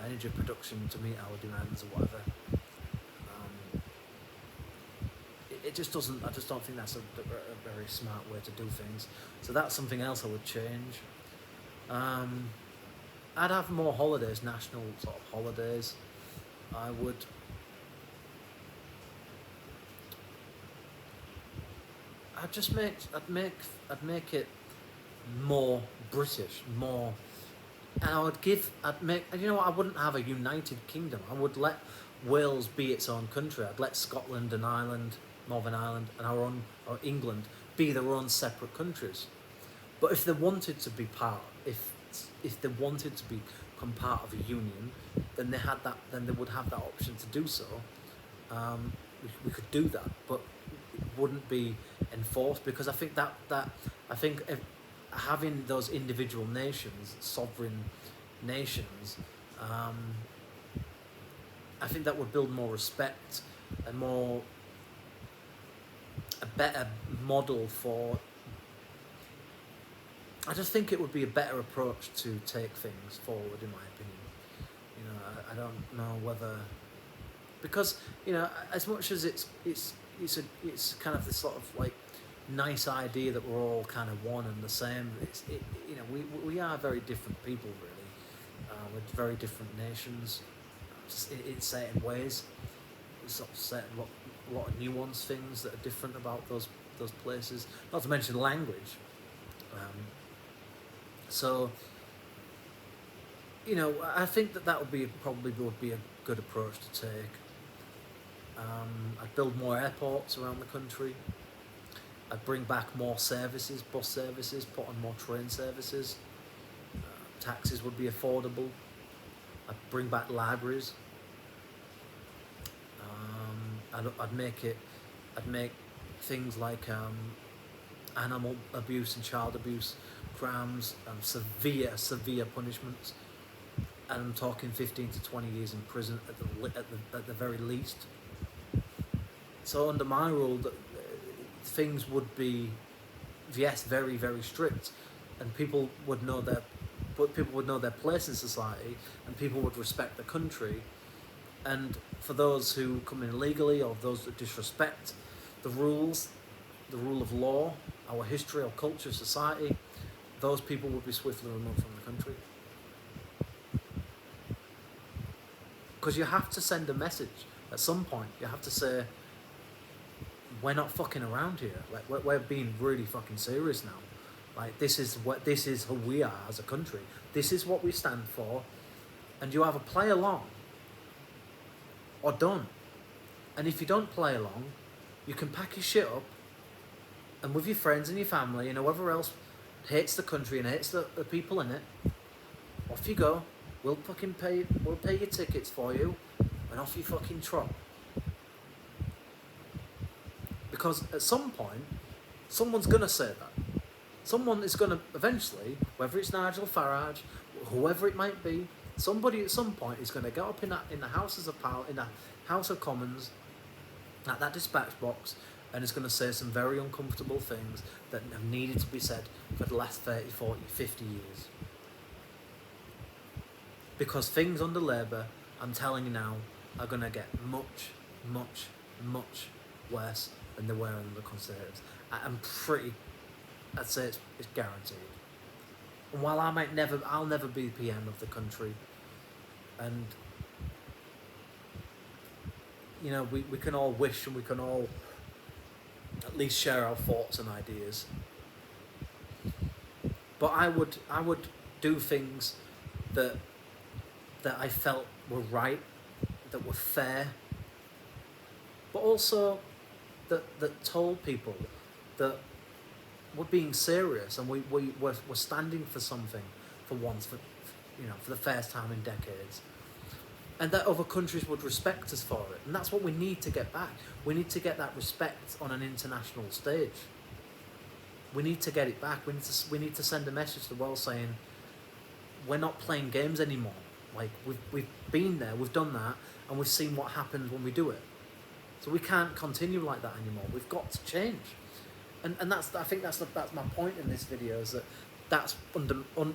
energy production to meet our demands or whatever. It just doesn't. I just don't think that's a very smart way to do things. So that's something else I would change. I'd have more holidays, national sort of holidays. I'd make it more British, more, and I wouldn't have a united kingdom. I would let Wales be its own country. I'd let Scotland and Ireland, Northern Ireland, and or England be their own separate countries. But if they wanted to be if they wanted to become part of a union, then they would have that option to do so. We could do that, but it wouldn't be enforced, because I think if having those individual nations, sovereign nations, I think that would build more respect and more a better model for. I just think it would be a better approach to take things forward, in my opinion. You know, I don't know whether, because you know, as much as it's kind of this sort of like nice idea that we're all kind of one and the same. You know, we are very different people, really, with very different nations, just in certain ways. There's sort of certain lot of nuanced things that are different about those places. Not to mention language. So, you know, I think that would be probably would be a good approach to take. I'd build more airports around the country. I'd bring back more services, bus services, put on more train services. Taxis would be affordable. I'd bring back libraries. I'd make things like animal abuse and child abuse crimes, severe punishments, and I'm talking 15 to 20 years in prison at the very least. So under my rule, things would be, yes, very, very strict, and people would know their place in society, and people would respect the country. And for those who come in illegally, or those that disrespect the rules, the rule of law, our history, our culture, society, those people would be swiftly removed from the country. Because you have to send a message at some point. You have to say, we're not fucking around here. Like we're being really fucking serious now. Like this is who we are as a country. This is what we stand for, and you either play along or don't. And if you don't play along, you can pack your shit up, and with your friends and your family and whoever else hates the country and hates the people in it, off you go. We'll pay your tickets for you, and off you fucking trot. Because at some point, someone's gonna say that. Someone is gonna eventually, whether it's Nigel Farage, whoever it might be, somebody at some point is gonna get up in the Houses of Power, in the House of Commons, at that dispatch box, and is gonna say some very uncomfortable things that have needed to be said for the last 30, 40, 50 years. Because things under Labour, I'm telling you now, are going to get much, much, much worse than they were under the Conservatives. I'd say it's guaranteed. And while I'll never be PM of the country, and you know, we can all wish, and we can all at least share our thoughts and ideas. But I would do things that I felt were right, that were fair, but also that told people that we're being serious, and we're standing for something for once, for the first time in decades, and that other countries would respect us for it. And that's what we need to get back. We need to get that respect on an international stage. We need to get it back. We need to send a message to the world saying, we're not playing games anymore. Like, we've been there, we've done that, and we've seen what happens when we do it. So we can't continue like that anymore. We've got to change. And I think that's my point in this video, is that's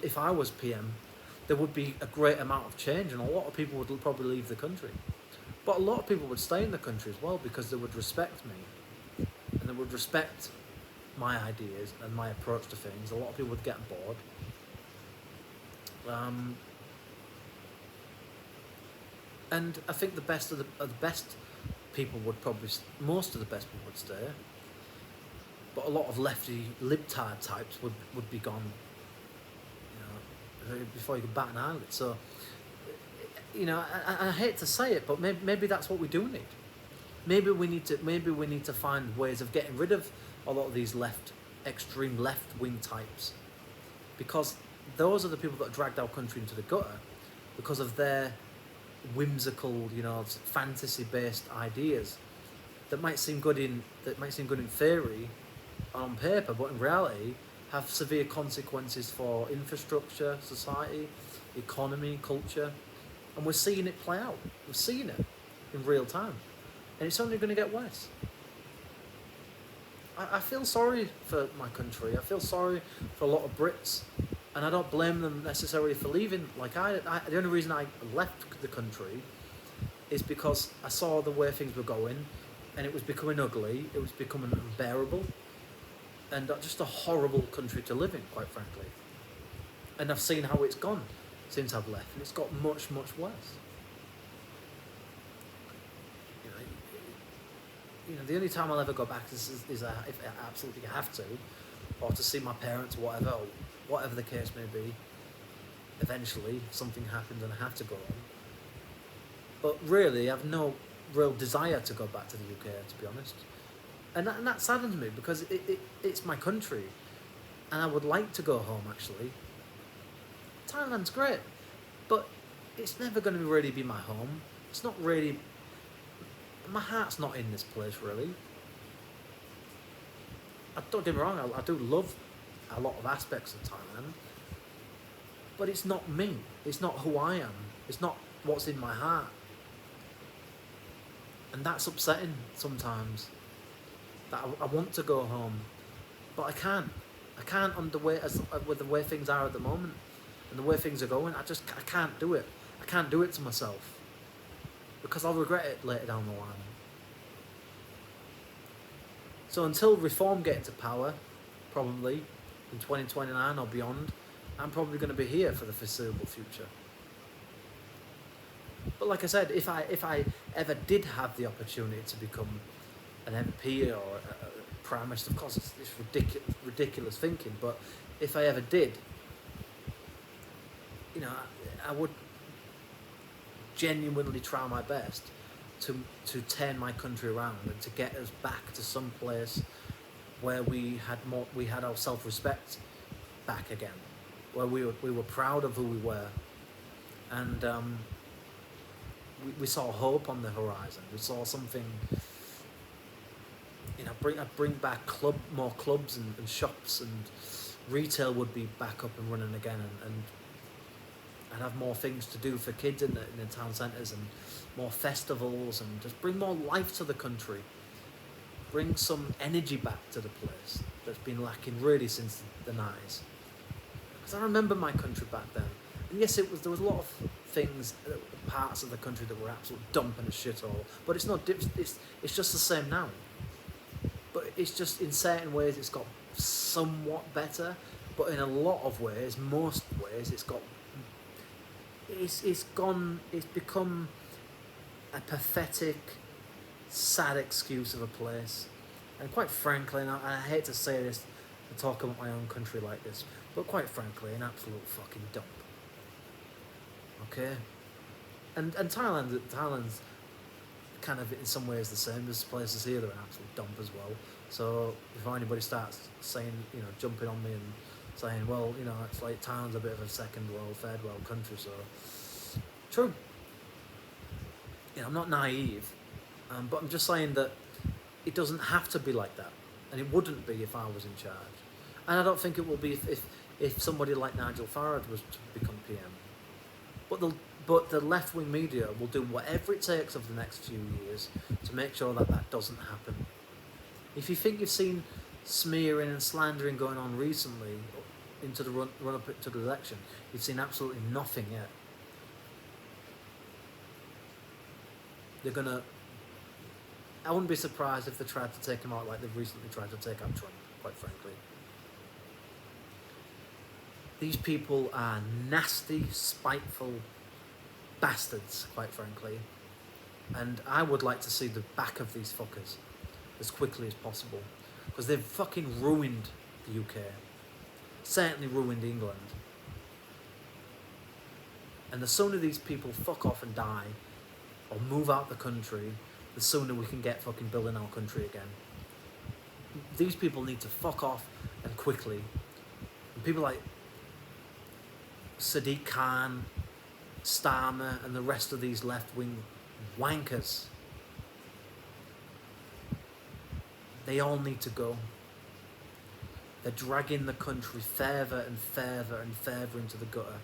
if I was PM, there would be a great amount of change, and a lot of people would probably leave the country. But a lot of people would stay in the country as well, because they would respect me, and they would respect my ideas and my approach to things. A lot of people would get bored. And I think the best of the best people would probably, most of the best people would stay, but a lot of lefty libtard types would be gone, before you could bat an eyelid. So, I hate to say it, but maybe that's what we do need. Maybe we need to find ways of getting rid of a lot of these extreme left-wing types, because those are the people that dragged our country into the gutter because of their whimsical, fantasy-based ideas that might seem good in theory, on paper, but in reality have severe consequences for infrastructure, society, economy, culture, and we're seeing it play out. We're seeing it in real time, and it's only going to get worse. I feel sorry for my country. I feel sorry for a lot of Brits, and I don't blame them necessarily for leaving. Like the only reason I left the country is because I saw the way things were going, and it was becoming ugly. It was becoming unbearable, and just a horrible country to live in, quite frankly. And I've seen how it's gone since I've left, and it's got much, much worse. The only time I'll ever go back is if I absolutely have to, or to see my parents, or whatever the case may be. Eventually, if something happens and I have to go on. But really, I have no real desire to go back to the UK, to be honest. And that saddens me, because it's my country, and I would like to go home, actually. Thailand's great, but it's never going to really be my home. It's not really... My heart's not in this place, really. Don't get me wrong, I do love a lot of aspects of Thailand, but it's not me. It's not who I am. It's not what's in my heart. And that's upsetting sometimes. That I want to go home, but I can't. I can't with the way things are at the moment, and the way things are going. I can't do it. I can't do it to myself, because I'll regret it later down the line. So until Reform get into power, probably in 2029 or beyond, I'm probably going to be here for the foreseeable future. But like I said, if I ever did have the opportunity to become an MP or a Prime Minister, of course it's ridiculous thinking, but if I ever did, I would genuinely try my best to turn my country around and to get us back to some place where we had our self-respect back again, where we were proud of who we were, and we saw hope on the horizon. We saw something, bring back more clubs and shops, and retail would be back up and running again, and have more things to do for kids in the town centres, and more festivals, and just bring more life to the country. Bring some energy back to the place that's been lacking really since the 90s. Because I remember my country back then, and yes, there was a lot of things, parts of the country that were absolute dump and a shithole. But it's not. It's just the same now. But it's just in certain ways it's got somewhat better, but in a lot of ways, most ways, it's become a pathetic, sad excuse of a place. And quite frankly, and I hate to say this and talk about my own country like this, but quite frankly, an absolute fucking dump. Okay? And Thailand's kind of in some ways the same. There's places here that are an absolute dump as well. So before anybody starts saying, jumping on me and saying, well, it's like Thailand's a bit of a second world, third world country, so true. I'm not naive, but I'm just saying that it doesn't have to be like that, and it wouldn't be if I was in charge, and I don't think it will be if somebody like Nigel Farage was to become PM. But the left-wing media will do whatever it takes over the next few years to make sure that doesn't happen. If you think you've seen smearing and slandering going on recently into the run up to the election, you've seen absolutely nothing yet. I wouldn't be surprised if they tried to take him out like they've recently tried to take out Trump, quite frankly. These people are nasty, spiteful bastards, quite frankly. And I would like to see the back of these fuckers as quickly as possible. Because they've fucking ruined the UK. Certainly ruined England. And the sooner these people fuck off and die, or move out the country, the sooner we can get fucking building our country again. These people need to fuck off, and quickly. And people like Sadiq Khan, Starmer, and the rest of these left-wing wankers, they all need to go. They're dragging the country further and further and further into the gutter.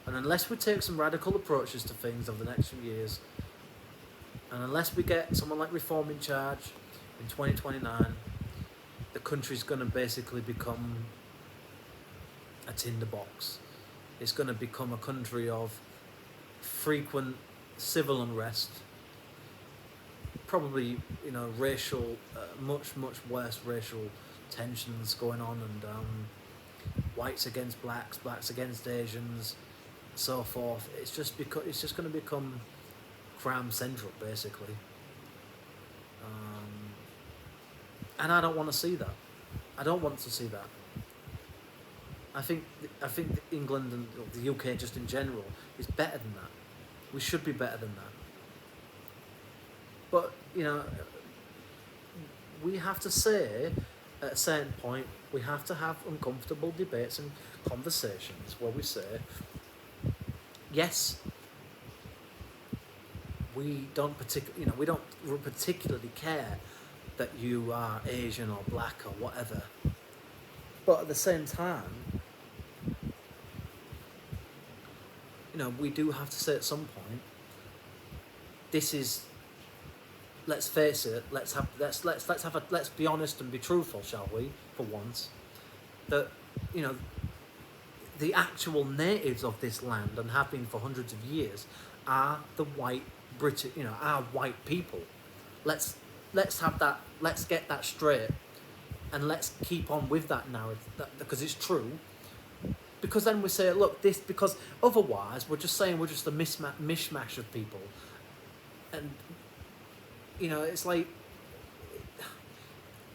And unless we take some radical approaches to things over the next few years, And unless we get someone like Reform in charge in 2029, the country's going to basically become a tinderbox. It's going to become a country of frequent civil unrest, probably, racial, much worse racial tensions going on, and whites against blacks, blacks against Asians, so forth. It's just going to become crime central, basically. And I don't want to see that. I don't want to see that. I think England and the UK just in general is better than that. We should be better than that. But we have to say, at a certain point, we have to have uncomfortable debates and conversations where we say, yes, we don't particularly care that you are Asian or black or whatever. But at the same time, we do have to say at some point, this is, let's face it, let's be honest and be truthful, shall we, for once, that, the actual natives of this land, and have been for hundreds of years, are the white British, are white people. Let's have that, let's get that straight, and let's keep on with that narrative, because it's true. Because then we say, look, because otherwise we're just saying we're just a mishmash of people. And, it's like,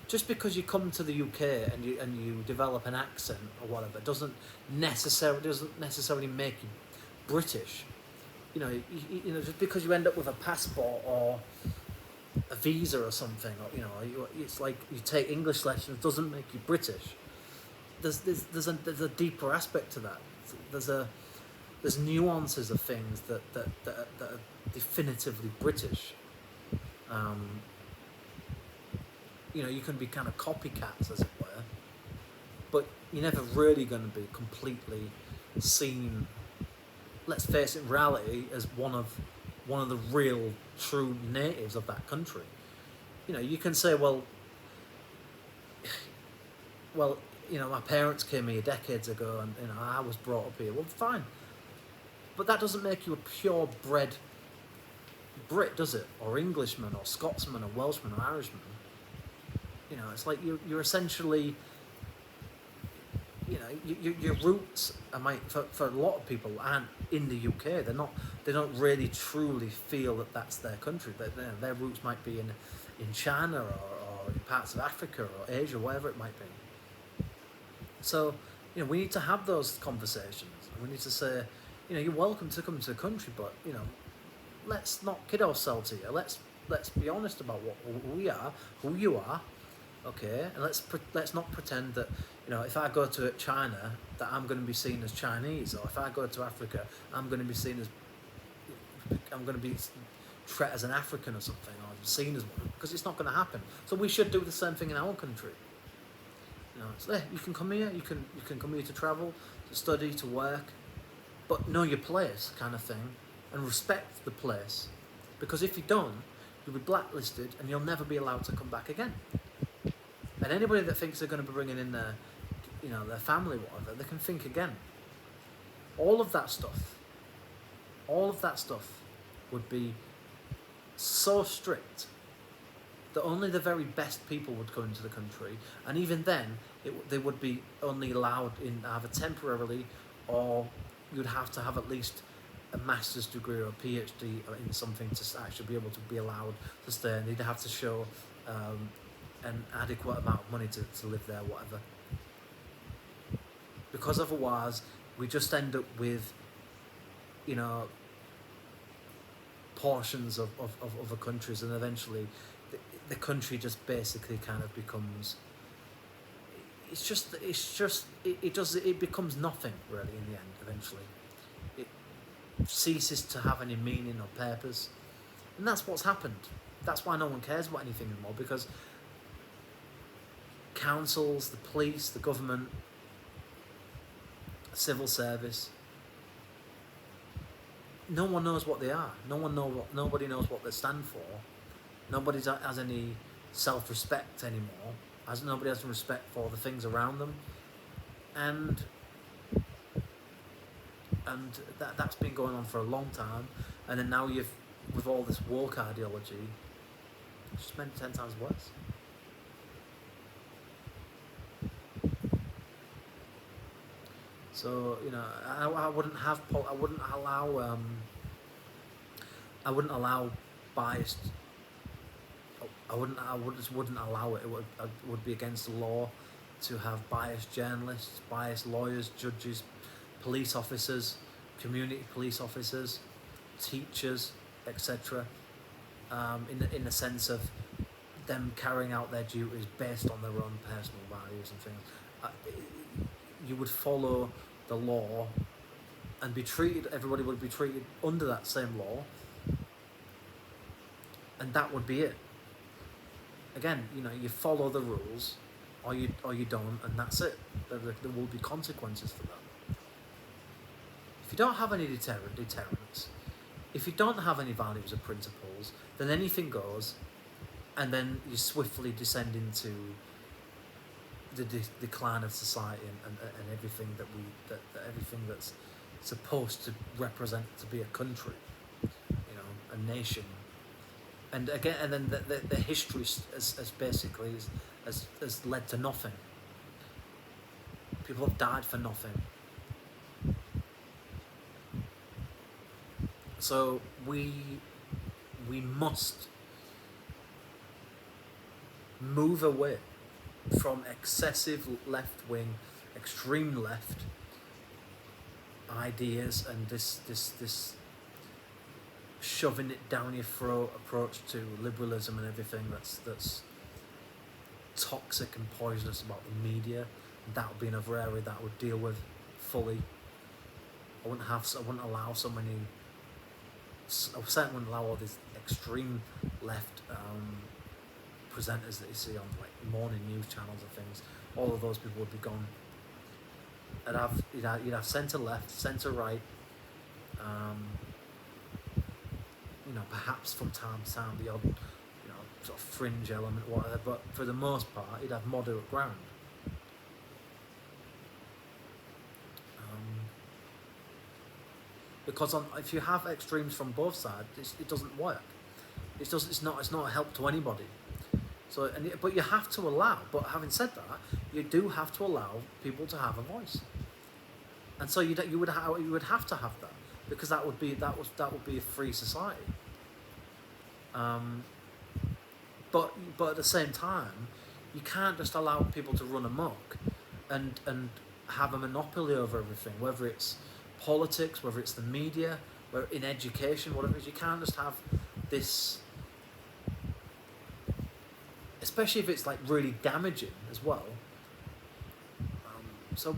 just because you come to the UK and you develop an accent or whatever doesn't necessarily make you British. Just because you end up with a passport or a visa or something, or it's like you take English lessons, doesn't make you British. There's a deeper aspect to that. There's nuances of things that are definitively British. You can be kind of copycats, as it were, but you're never really going to be completely seen, let's face it, in reality, as one of the real true natives of that country. You can say, well, my parents came here decades ago, and I was brought up here. Well, fine, but that doesn't make you a purebred Brit, does it? Or Englishman, or Scotsman, or Welshman, or Irishman. It's like you're essentially, your roots for a lot of people aren't in the UK. They don't really truly feel that that's their country. Their roots might be in China or in parts of Africa or Asia, whatever it might be. So, we need to have those conversations. We need to say, you're welcome to come to the country, but let's not kid ourselves here. Let's be honest about who we are, who you are. Okay, and let's not pretend that if I go to China that I'm going to be seen as Chinese, or if I go to Africa I'm going to be treated as an African or something, or seen as one, because it's not going to happen. So we should do the same thing in our country. So you can come here, you can come here to travel, to study, to work, but know your place, kind of thing, and respect the place, because if you don't, you'll be blacklisted and you'll never be allowed to come back again. And anybody that thinks they're going to be bringing in their family, whatever, they can think again. All of that stuff would be so strict that only the very best people would come into the country, and even then, they would be only allowed in either temporarily, or you'd have to have at least a master's degree or a PhD in something to actually be able to be allowed to stay, and they'd have to show an adequate amount of money to live there, whatever. Because otherwise, we just end up with, portions of other countries, and eventually the country just basically kind of becomes, it becomes nothing really in the end. Eventually it ceases to have any meaning or purpose, and that's what's happened. That's why no one cares about anything anymore, because councils, the police, the government, civil service, no one knows what they are. Nobody knows what they stand for. Nobody has any self-respect anymore. Nobody has respect for the things around them, and that's been going on for a long time. And then now with all this woke ideology, it's just meant 10 times worse. So I wouldn't allow biased. Just wouldn't allow it. It would be against the law to have biased journalists, biased lawyers, judges, police officers, community police officers, teachers, etc. In the sense of them carrying out their duties based on their own personal values and things. You would follow the law and be treated. Everybody would be treated under that same law, and that would be it. Again, you follow the rules, or you don't, and that's it. There will be consequences for that. If you don't have any deterrence, if you don't have any values or principles, then anything goes, and then you swiftly descend into the decline of society and everything that everything that's supposed to represent to be a country, a nation. And again, and then the history has basically has led to nothing. People have died for nothing. So we must move away from excessive left-wing, extreme left ideas and this shoving it down your throat approach to liberalism and everything that's toxic and poisonous about the media. That would be another area that I would deal with fully. I wouldn't allow so many. I certainly wouldn't allow all these extreme left presenters that you see on like morning news channels and things. All of those people would be gone. You'd have centre left, centre right. Perhaps from time to time the odd, sort of fringe element, whatever. But for the most part, you'd have moderate ground. Because if you have extremes from both sides, it doesn't work. It's not a help to anybody. So, but you have to allow. But having said that, you do have to allow people to have a voice. And so you would have to have that, because that would be a free society. But at the same time, you can't just allow people to run amok and have a monopoly over everything, whether it's politics, whether it's the media, whether in education, whatever it is. You can't just have this, especially if it's like really damaging as well. So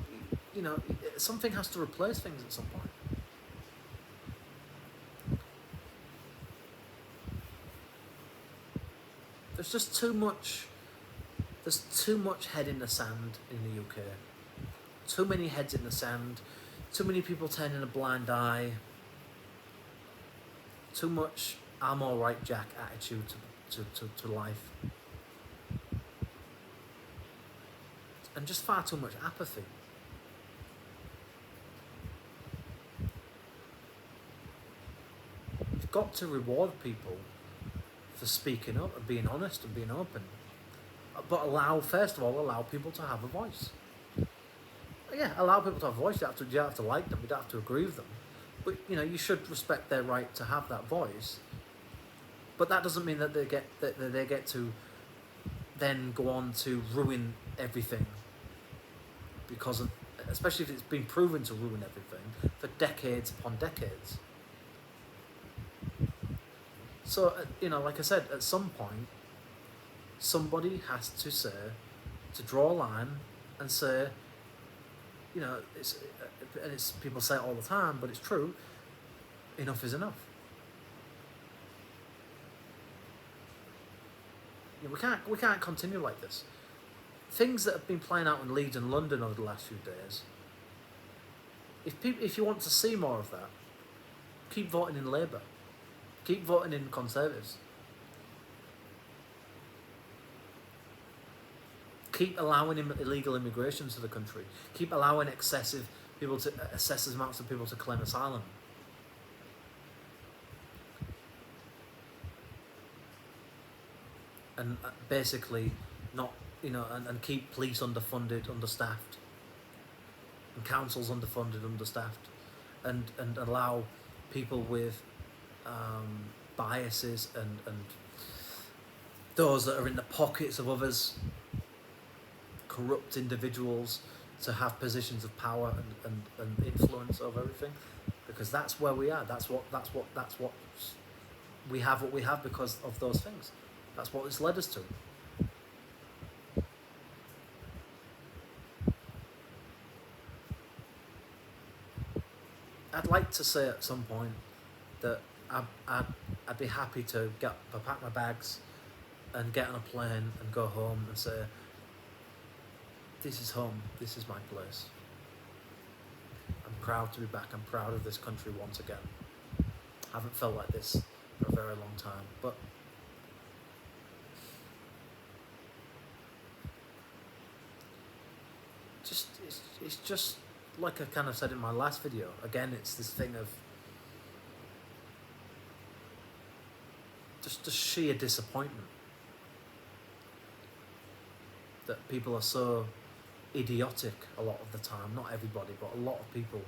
something has to replace things at some point. There's just too much. There's too much head in the sand in the UK. Too many heads in the sand. Too many people turning a blind eye. Too much "I'm all right, Jack" attitude to life. And just far too much apathy. You've got to reward people for speaking up and being honest and being open. But first of all, allow people to have a voice. Yeah, allow people to have a voice. You don't have to like them. You don't have to agree with them. But you should respect their right to have that voice. But that doesn't mean that they get to then go on to ruin everything, because of, especially if it's been proven to ruin everything for decades upon decades. So like I said, at some point, somebody has to draw a line and say, it's people say it all the time, but it's true. Enough is enough. We can't continue like this. Things that have been playing out in Leeds and London over the last few days. If you want to see more of that, keep voting in Labour. Keep voting in Conservatives. Keep allowing illegal immigration to the country. Keep allowing excessive amounts of people to claim asylum. And basically not, and keep police underfunded, understaffed, and councils underfunded, understaffed, and allow people with biases and those that are in the pockets of others, corrupt individuals, to have positions of power and influence over everything, because that's where we are. That's what we have. What we have because of those things. That's what it's led us to. I'd like to say at some point that I'd be happy to pack my bags and get on a plane and go home and say, this is home, this is my place. I'm proud to be back, I'm proud of this country once again. I haven't felt like this for a very long time, but it's just like I kind of said in my last video. Again, it's this thing of just sheer disappointment that people are so idiotic a lot of the time. Not everybody, but a lot of people.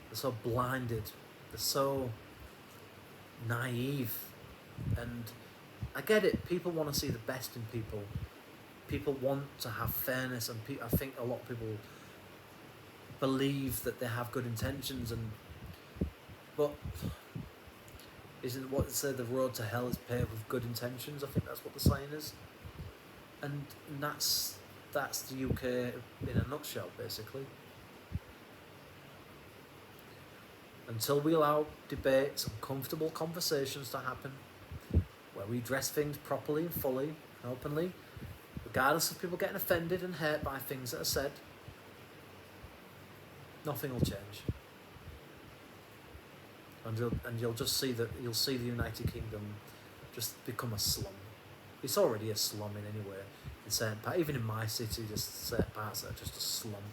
They're so blinded. They're so naive. And I get it. People want to see the best in people. People want to have fairness, and I think a lot of people believe that they have good intentions, but isn't what they say, the road to hell is paved with good intentions? I think that's what the saying is, and that's the UK in a nutshell, basically. Until we allow debates and comfortable conversations to happen, where we address things properly and fully and openly, regardless of people getting offended and hurt by things that are said, nothing will change. And you'll just see that you'll see the United Kingdom just become a slum. It's already a slum in any way. In certain parts, even in my city, just certain parts that are just a slum.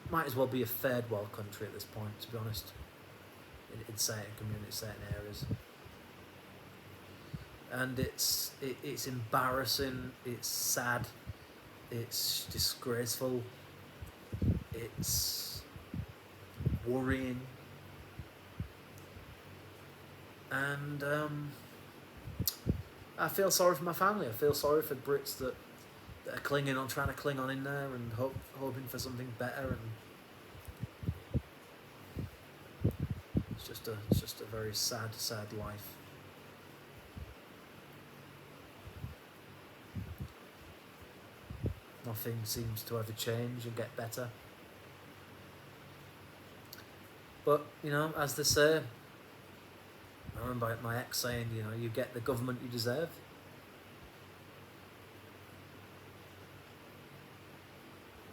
Might as well be a third world country at this point, to be honest. In certain communities, certain areas. And it's embarrassing. It's sad. It's disgraceful. It's worrying. And I feel sorry for my family. I feel sorry for Brits that are trying to cling on in there and hoping for something better. And it's just a very sad life. Nothing seems to ever change and get better. But, as they say, I remember my ex saying, you get the government you deserve.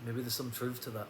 Maybe there's some truth to that.